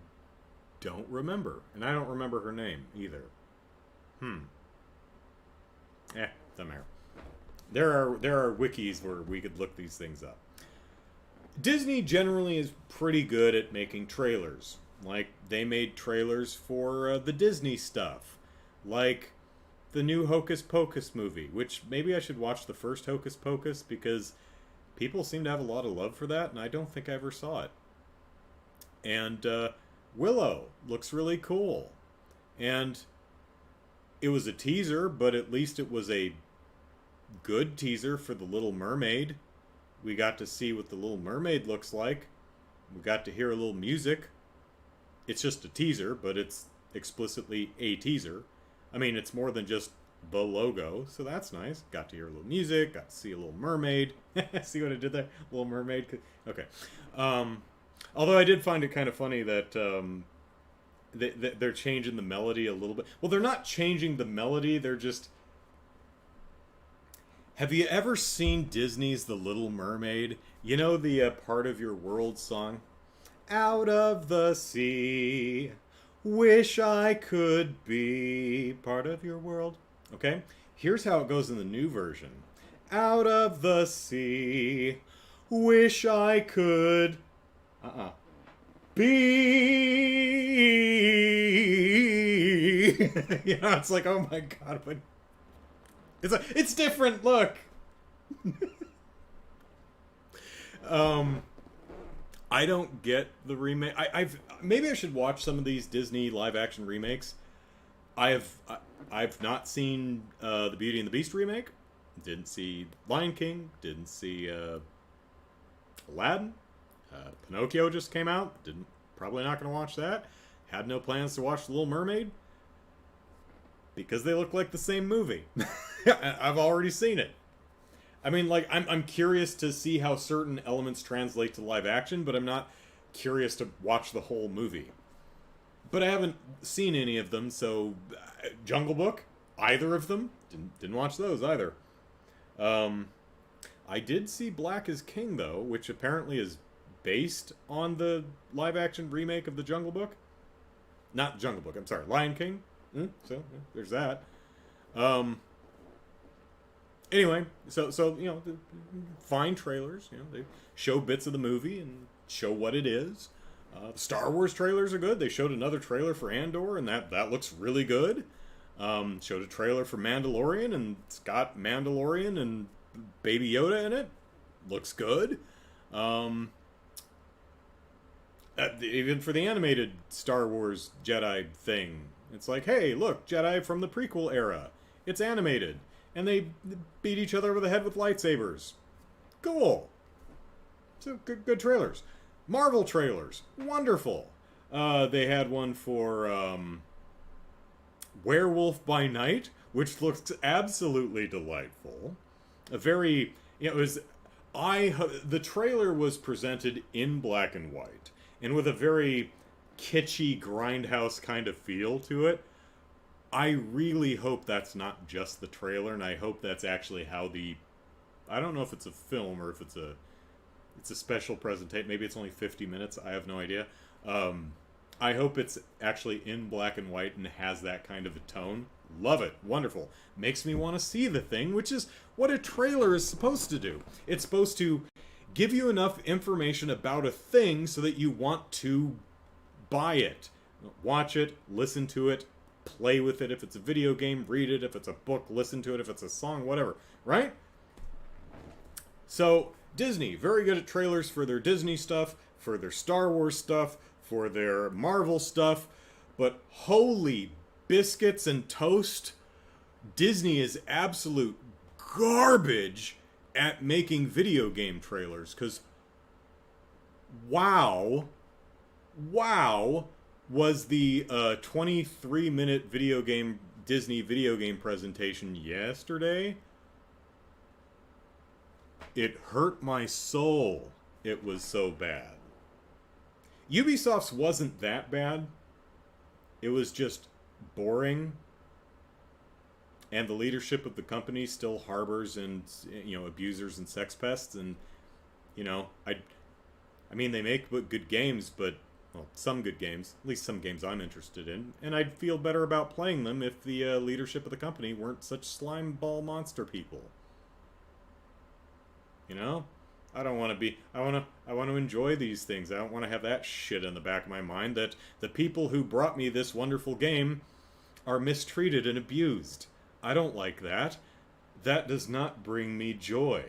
[SPEAKER 1] don't remember. And I don't remember her name either. Doesn't matter. There are wikis where we could look these things up. Disney generally is pretty good at making trailers. Like, they made trailers for the Disney stuff. Like the new Hocus Pocus movie, which maybe I should watch the first Hocus Pocus because people seem to have a lot of love for that, and I don't think I ever saw it. And Willow looks really cool. And it was a teaser, but at least it was a good teaser for The Little Mermaid. We got to see what The Little Mermaid looks like. We got to hear a little music. It's just a teaser, but it's explicitly a teaser. I mean, it's more than just the logo, so that's nice. Got to hear a little music, got to see a Little Mermaid. See what I did there? Little Mermaid? Okay. Although I did find it kind of funny that they're changing the melody a little bit. Well, they're not changing the melody, they're just... Have you ever seen Disney's The Little Mermaid? You know the Part of Your World song? Out of the sea, wish I could be part of your world. Okay, here's how it goes in the new version. Out of the sea, wish I could be. You know, it's like, oh my god, but it's different. Look. I don't get the remake. Maybe I should watch some of these Disney live action remakes. I've not seen the Beauty and the Beast remake. Didn't see Lion King. Didn't see Aladdin. Pinocchio just came out. Probably not going to watch that. Had no plans to watch The Little Mermaid because they look like the same movie. I've already seen it. I mean, like, I'm curious to see how certain elements translate to live action, but I'm not curious to watch the whole movie. But I haven't seen any of them, so... Jungle Book? Either of them? Didn't watch those either. I did see Black is King, though, which apparently is based on the live action remake of the Jungle Book. Not Jungle Book, I'm sorry, Lion King. So, there's that. Anyway, so you know, fine trailers. You know, they show bits of the movie and show what it is. The Star Wars trailers are good. They showed another trailer for Andor, and that looks really good. Showed a trailer for Mandalorian, and it's got Mandalorian and Baby Yoda in it. Looks good. Even for the animated Star Wars Jedi thing, it's like, hey, look, Jedi from the prequel era. It's animated. And they beat each other over the head with lightsabers. Cool. So, good trailers. Marvel trailers. Wonderful. They had one for Werewolf by Night, which looks absolutely delightful. The trailer was presented in black and white, and with a very kitschy grindhouse kind of feel to it. I really hope that's not just the trailer, and I hope that's actually how I don't know if it's a film or if it's a special presentation. Maybe it's only 50 minutes. I have no idea. I hope it's actually in black and white and has that kind of a tone. Love it. Wonderful. Makes me want to see the thing, which is what a trailer is supposed to do. It's supposed to give you enough information about a thing so that you want to buy it. Watch it, listen to it, play with it. If it's a video game, read it. If it's a book, listen to it. If it's a song, whatever. Right? So, Disney, very good at trailers for their Disney stuff, for their Star Wars stuff, for their Marvel stuff. But holy biscuits and toast, Disney is absolute garbage at making video game trailers. Because, wow was the 23-minute Disney video game presentation yesterday. It hurt my soul. It was so bad. Ubisoft's wasn't that bad. It was just boring. And the leadership of the company still harbors and, abusers and sex pests. And, I mean, they make good games, but, well, some good games. At least some games I'm interested in. And I'd feel better about playing them if the leadership of the company weren't such slime ball monster people. I don't want to be. I want to enjoy these things. I don't want to have that shit in the back of my mind that the people who brought me this wonderful game are mistreated and abused. I don't like that. That does not bring me joy.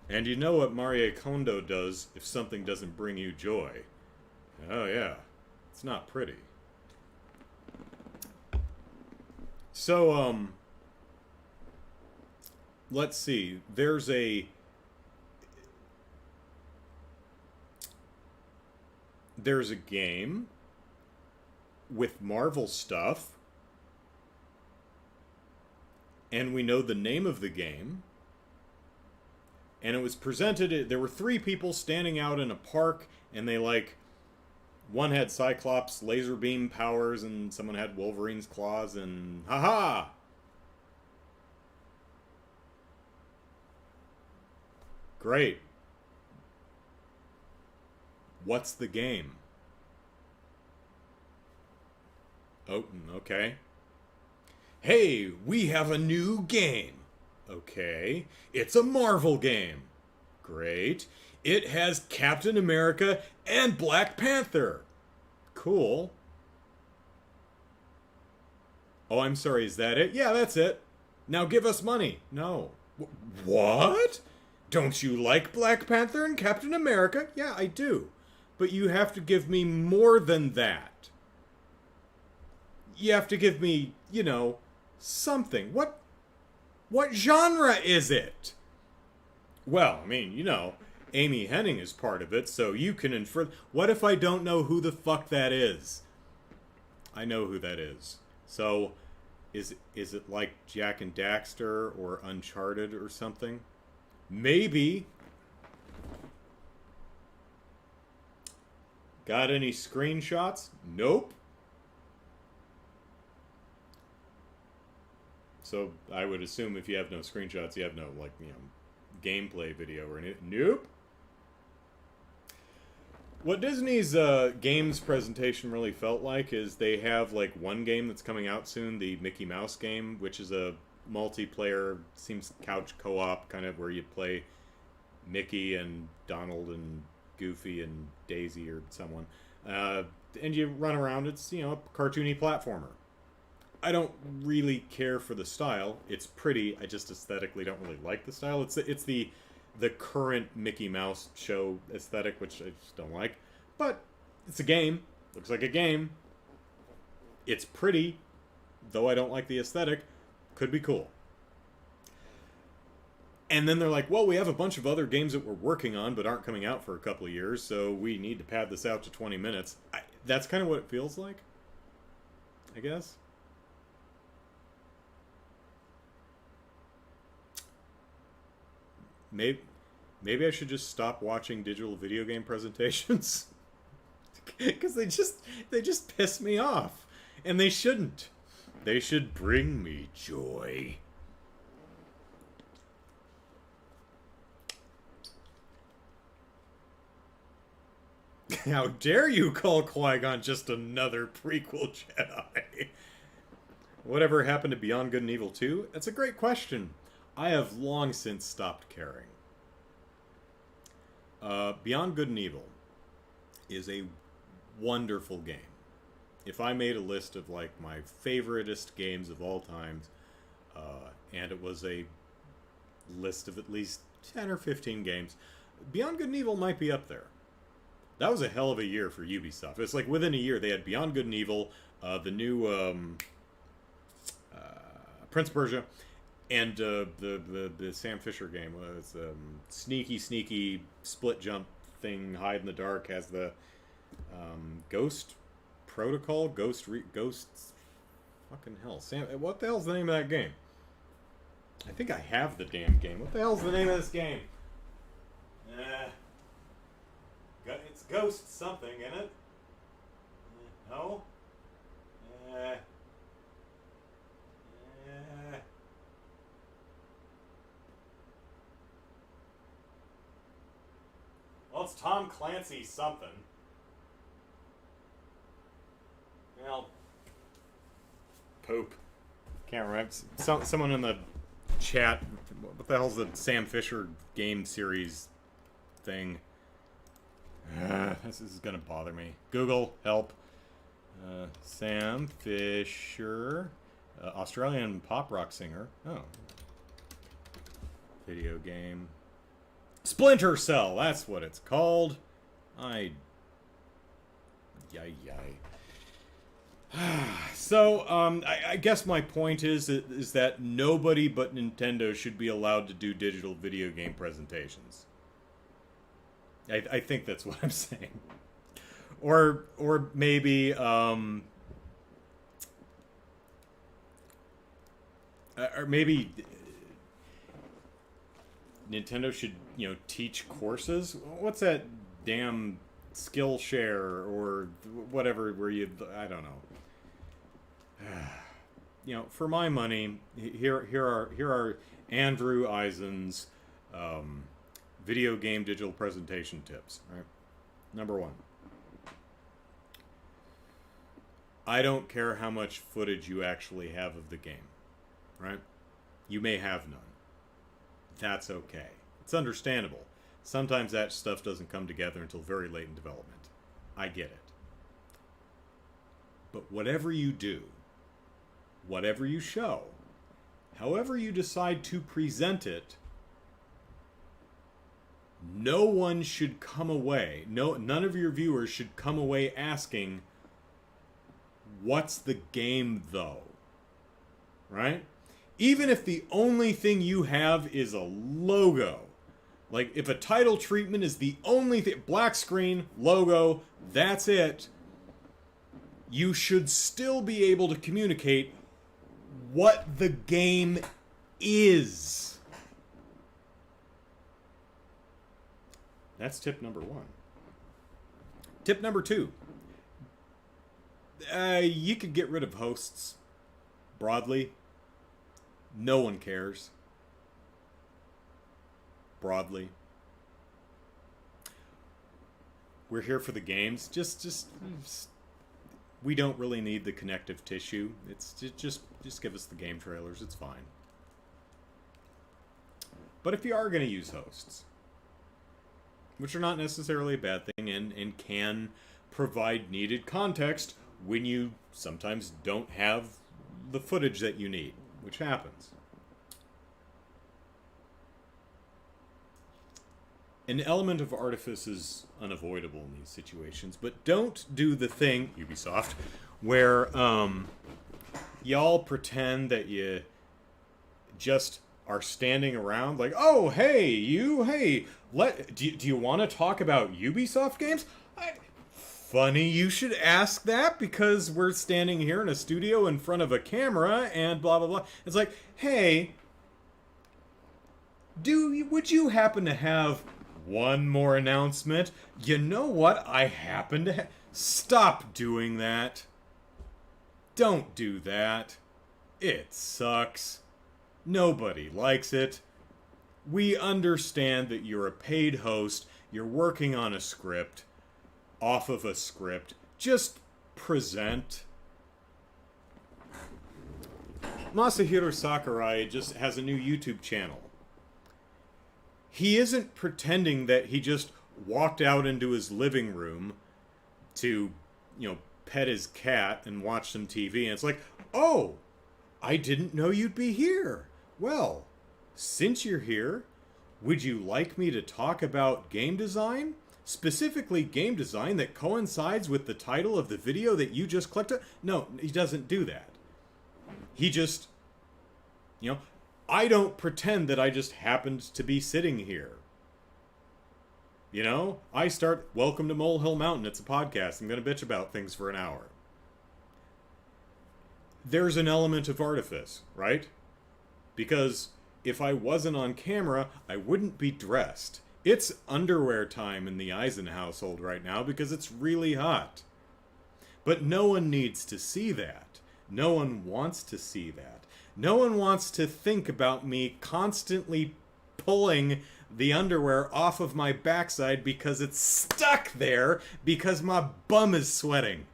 [SPEAKER 1] And you know what Marie Kondo does if something doesn't bring you joy? Oh yeah, it's not pretty. So, let's see. There's a game with Marvel stuff, and we know the name of the game, and it was presented. There were 3 people standing out in a park, and one had Cyclops laser beam powers, and someone had Wolverine's claws, and haha! Great. What's the game? Oh, okay. Hey, we have a new game. Okay. It's a Marvel game. Great. It has Captain America and Black Panther. Cool. Oh, I'm sorry, is that it? Yeah, that's it. Now give us money. No. What? Don't you like Black Panther and Captain America? Yeah, I do. But you have to give me more than that. You have to give me, something. What genre is it? Well, I mean, Amy Hennig is part of it, so you can infer. What if I don't know who the fuck that is? I know who that is. So, is it like Jak and Daxter or Uncharted or something? Maybe. Got any screenshots? Nope. So I would assume if you have no screenshots, you have no gameplay video or anything. Nope. What Disney's games presentation really felt like is they have one game that's coming out soon, the Mickey Mouse game, which is a multiplayer, seems couch co-op kind of where you play Mickey and Donald and Goofy and Daisy or someone and you run around. It's, you know, a cartoony platformer. I don't really care for the style. It's pretty. I just aesthetically don't really like the style. It's the current Mickey Mouse show aesthetic, which I just don't like. But it's a game. Looks like a game. It's pretty, though I don't like the aesthetic. Could be cool. And then they're like, well, we have a bunch of other games that we're working on but aren't coming out for a couple of years, so we need to pad this out to 20 minutes. That's kind of what it feels like, I guess. Maybe I should just stop watching digital video game presentations. Because they just piss me off. And they shouldn't. They should bring me joy. How dare you call Qui-Gon just another prequel Jedi? Whatever happened to Beyond Good and Evil 2? That's a great question. I have long since stopped caring. Beyond Good and Evil is a wonderful game. If I made a list of, like, my favoritist games of all times, and it was a list of at least 10 or 15 games, Beyond Good and Evil might be up there. That was a hell of a year for Ubisoft. It's like within a year they had Beyond Good and Evil, the new Prince of Persia, and the Sam Fisher game was sneaky split jump thing, hide in the dark, has the Ghost Protocol, Ghosts. Fucking hell, Sam! What the hell's the name of that game? I think I have the damn game. What the hell's the name of this game? It's Ghost something, isn't it? No? Well, it's Tom Clancy something. Well, poop. Can't remember. Someone in the chat. What the hell's the Sam Fisher game series thing? This is gonna bother me. Google, help. Sam Fisher, Australian pop rock singer. Oh. Video game. Splinter Cell, that's what it's called. Yay. So, I guess my point is that nobody but Nintendo should be allowed to do digital video game presentations. I think that's what I'm saying. Or maybe, Nintendo should, you know, teach courses. What's that damn Skillshare or whatever where you, I don't know. You know, for my money, here are Andrew Eisen's video game digital presentation tips. Right? Number 1. I don't care how much footage you actually have of the game. Right? You may have none. That's okay. It's understandable. Sometimes that stuff doesn't come together until very late in development. I get it. But whatever you do, whatever you show, however you decide to present it, no one should come away, none of your viewers should come away asking, what's the game though? Right? Even if the only thing you have is a logo. Like, if a title treatment is the only thing, black screen, logo, that's it, you should still be able to communicate what the game is. That's tip number 1. Tip number 2. You could get rid of hosts broadly. No one cares. Broadly. We're here for the games. Just we don't really need the connective tissue. It's just give us the game trailers. It's fine. But if you are going to use hosts, which are not necessarily a bad thing and can provide needed context when you sometimes don't have the footage that you need, which happens. An element of artifice is unavoidable in these situations, but don't do the thing, Ubisoft, where y'all pretend that you just are standing around like, oh, hey, do you want to talk about Ubisoft games? Funny you should ask that, because we're standing here in a studio in front of a camera and blah, blah, blah. It's like, hey, would you happen to have one more announcement? You know what? I happen to Stop doing that. Don't do that. It sucks. Nobody likes it. We understand that you're a paid host. You're working on a script. Off of a script. Just present. Masahiro Sakurai just has a new YouTube channel. He isn't pretending that he just walked out into his living room to, pet his cat and watch some TV. And it's like, oh, I didn't know you'd be here. Well, since you're here, would you like me to talk about game design? Specifically game design that coincides with the title of the video that you just clicked on? No, he doesn't do that. He just, I don't pretend that I just happened to be sitting here. I start, welcome to Molehill Mountain, it's a podcast, I'm going to bitch about things for an hour. There's an element of artifice, right? Because if I wasn't on camera, I wouldn't be dressed. It's underwear time in the Eisen household right now because it's really hot. But no one needs to see that. No one wants to see that. No one wants to think about me constantly pulling the underwear off of my backside because it's stuck there because my bum is sweating.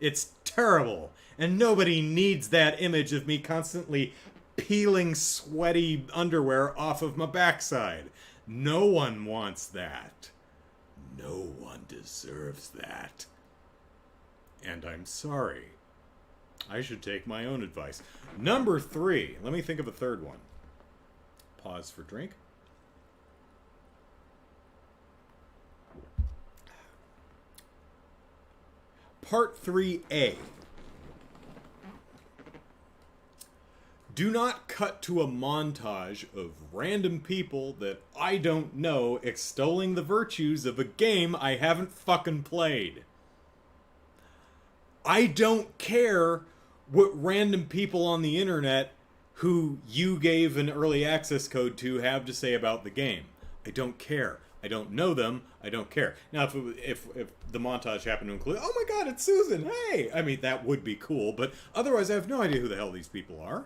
[SPEAKER 1] It's terrible. And nobody needs that image of me constantly peeling sweaty underwear off of my backside. No one wants that. No one deserves that. And I'm sorry. I should take my own advice. Number 3. Let me think of a third one. Pause for drink. Part 3A. Do not cut to a montage of random people that I don't know extolling the virtues of a game I haven't fucking played. I don't care what random people on the internet who you gave an early access code to have to say about the game. I don't care. I don't know them. I don't care. Now, if the montage happened to include, oh my god, it's Susan, hey! I mean, that would be cool, but otherwise I have no idea who the hell these people are.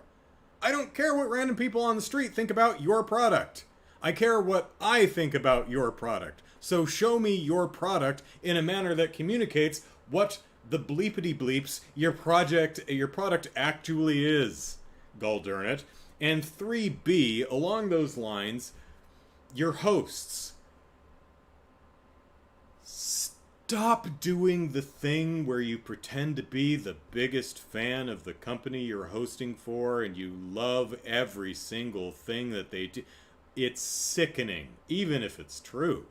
[SPEAKER 1] I don't care what random people on the street think about your product. I care what I think about your product. So show me your product in a manner that communicates what the bleepity bleeps your product actually is. Gall darn it. And 3B, along those lines, your hosts. Stop doing the thing where you pretend to be the biggest fan of the company you're hosting for and you love every single thing that they do. It's sickening, even if it's true.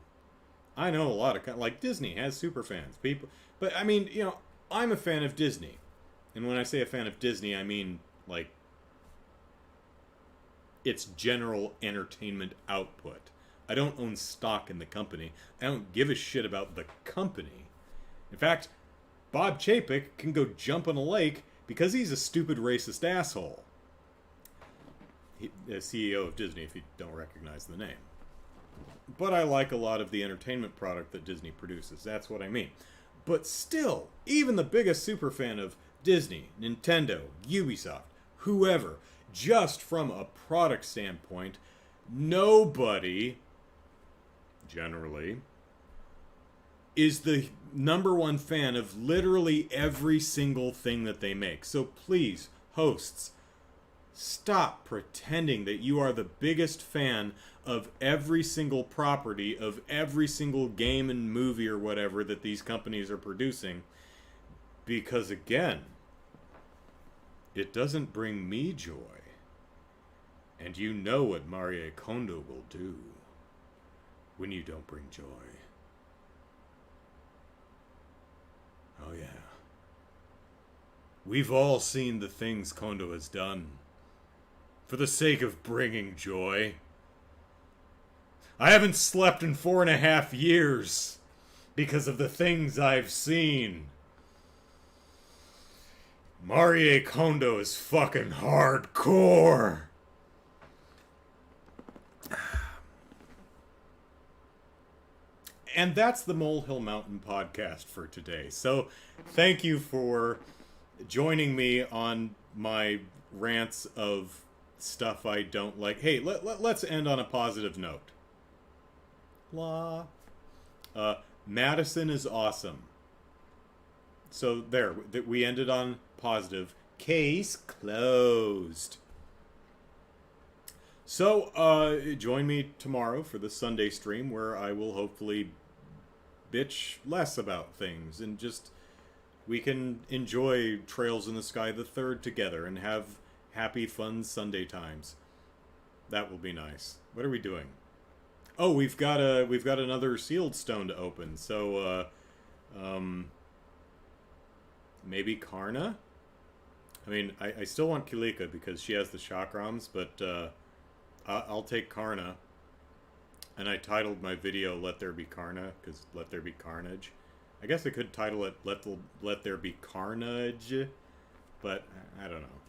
[SPEAKER 1] I know a lot of, like Disney has super fans, people, but I mean, I'm a fan of Disney. And when I say a fan of Disney, I mean, like, its general entertainment output. I don't own stock in the company. I don't give a shit about the company. In fact, Bob Chapek can go jump in a lake because he's a stupid racist asshole. The CEO of Disney, if you don't recognize the name. But I like a lot of the entertainment product that Disney produces. That's what I mean. But still, even the biggest superfan of Disney, Nintendo, Ubisoft, whoever, just from a product standpoint, nobody, generally, is the number one fan of literally every single thing that they make. So please, hosts, Stop pretending that you are the biggest fan of every single property, of every single game and movie or whatever that these companies are producing. Because again, it doesn't bring me joy. And you know what Marie Kondo will do when you don't bring joy. Oh yeah. We've all seen the things Kondo has done for the sake of bringing joy. I haven't slept in 4.5 years because of the things I've seen. Marie Kondo is fucking hardcore. And that's the Molehill Mountain podcast for today. So thank you for joining me on my rants of stuff I don't like. Hey, let's end on a positive note. Madisynn is awesome. So there, we ended on positive. Case closed. So, join me tomorrow for the Sunday stream where I will hopefully bitch less about things and just we can enjoy Trails in the Sky the Third together and have happy, fun Sunday times. That will be nice. What are we doing? Oh, we've got another sealed stone to open. So, maybe Karna? I mean, I still want Kilika because she has the chakrams, but I'll take Karna. And I titled my video "Let There Be Karna" because let there be carnage. I guess I could title it "Let There Be Carnage," but I don't know.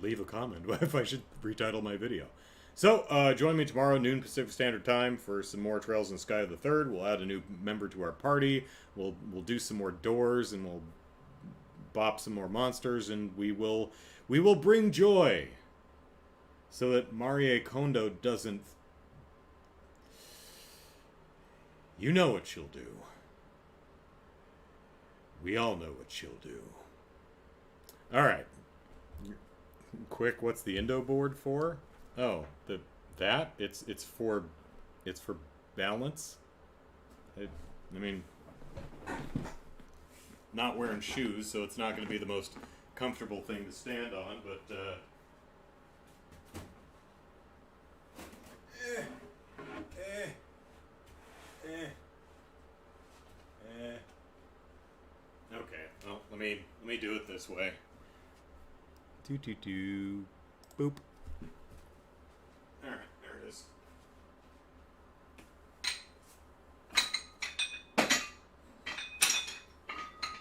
[SPEAKER 1] Leave a comment if I should retitle my video. So, join me tomorrow, noon Pacific Standard Time, for some more Trails in the Sky of the Third. We'll add a new member to our party. We'll do some more doors, and we'll bop some more monsters, and we will bring joy, so that Marie Kondo doesn't. You know what she'll do. We all know what she'll do. All right. Quick, what's the Indo board for? Oh, it's for balance. I mean, not wearing shoes, so it's not going to be the most comfortable thing to stand on, but okay, well, let me do it this way. Boop. Alright, there it is.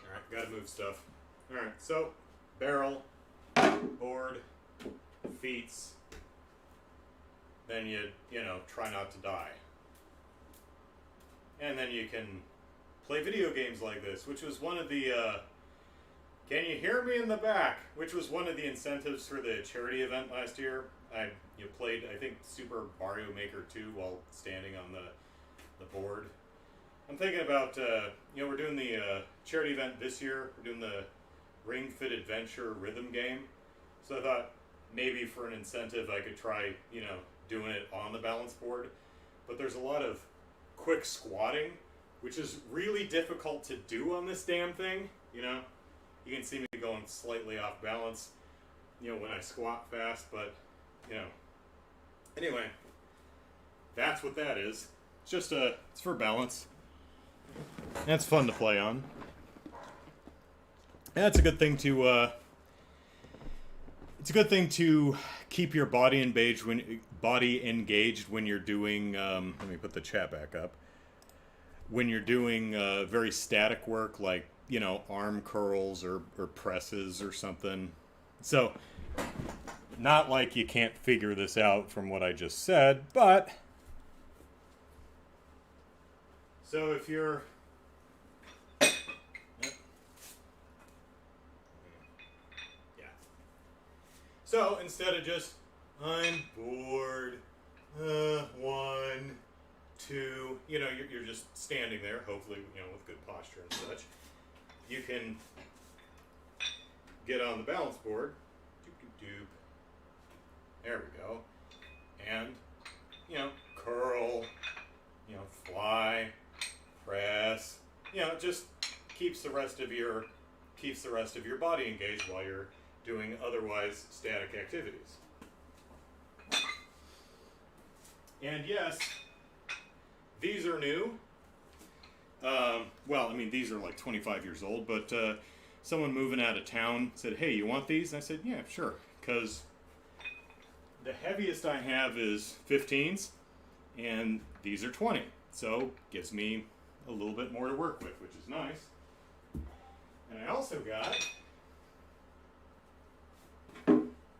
[SPEAKER 1] Alright, gotta move stuff. Alright, so, barrel, board, feats, then you try not to die. And then you can play video games like this, which was one of the, can you hear me in the back? Which was one of the incentives for the charity event last year. You played, I think, Super Mario Maker 2 while standing on the board. I'm thinking about, we're doing the charity event this year. We're doing the Ring Fit Adventure rhythm game. So I thought maybe for an incentive I could try, doing it on the balance board. But there's a lot of quick squatting, which is really difficult to do on this damn thing, You can see me going slightly off balance, when I squat fast, but, Anyway, that's what that is. It's just it's for balance. And it's fun to play on. And it's a good thing to keep your body engaged when you're doing, let me put the chat back up. When you're doing very static work like, arm curls or presses or something. So, not like you can't figure this out from what I just said, but so if you're so instead of just I'm bored, 1, 2, you're just standing there, hopefully, with good posture and such. You can get on the balance board, doop. There we go. And, you know, curl, you know, fly, press. You know, it just keeps the rest of your body engaged while you're doing otherwise static activities. And yes, these are new. Well, I mean, these are like 25 years old, but someone moving out of town said, hey, you want these? And I said, yeah, sure, because the heaviest I have is 15s, and these are 20, so gives me a little bit more to work with, which is nice. And I also got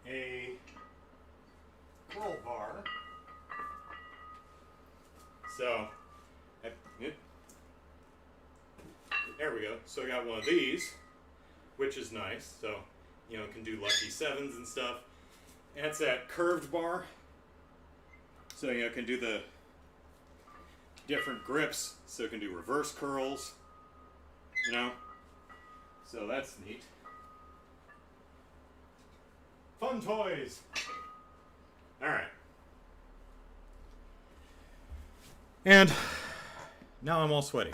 [SPEAKER 1] a curl bar. So, there we go. So I got one of these, which is nice. So, you know, it can do lucky sevens and stuff. And it's that curved bar. So, you know, it can do the different grips. So it can do reverse curls, you know. So that's neat. Fun toys. All right. And now I'm all sweaty.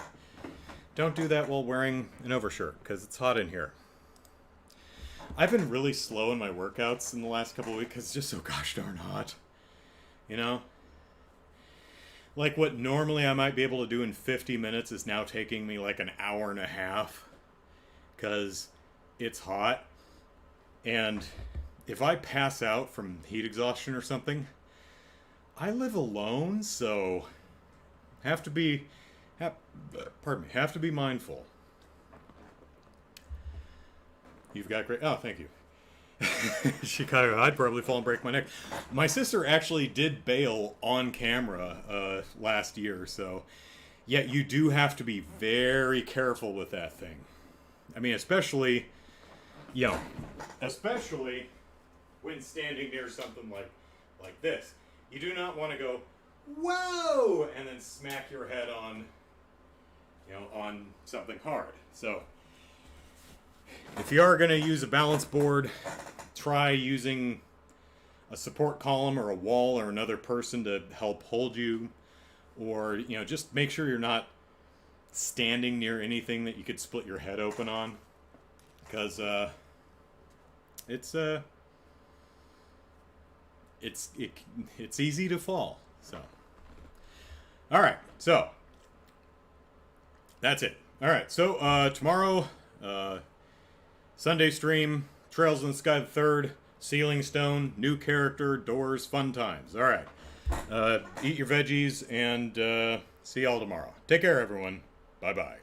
[SPEAKER 1] Don't do that while wearing an overshirt, because it's hot in here. I've been really slow in my workouts in the last couple of weeks, because it's just so gosh darn hot. You know? Like what normally I might be able to do in 50 minutes is now taking me like an hour and a half, because it's hot. And if I pass out from heat exhaustion or something, I live alone, so have to be mindful. You've got great... Oh, thank you. Chicago, I'd probably fall and break my neck. My sister actually did bail on camera last year, so... Yeah, you do have to be very careful with that thing. I mean, especially... You know, especially when standing near something like this. You do not want to go, whoa, and then smack your head on, you know, on something hard. So, if you are going to use a balance board, try using a support column or a wall or another person to help hold you, or, you know, just make sure you're not standing near anything that you could split your head open on, because it's easy to fall. So, all right, so that's it. All right, so tomorrow, Sunday stream, Trails in the Sky the 3rd, Ceiling Stone, new character, doors, fun times. All right, eat your veggies, and see y'all tomorrow. Take care, everyone. Bye-bye.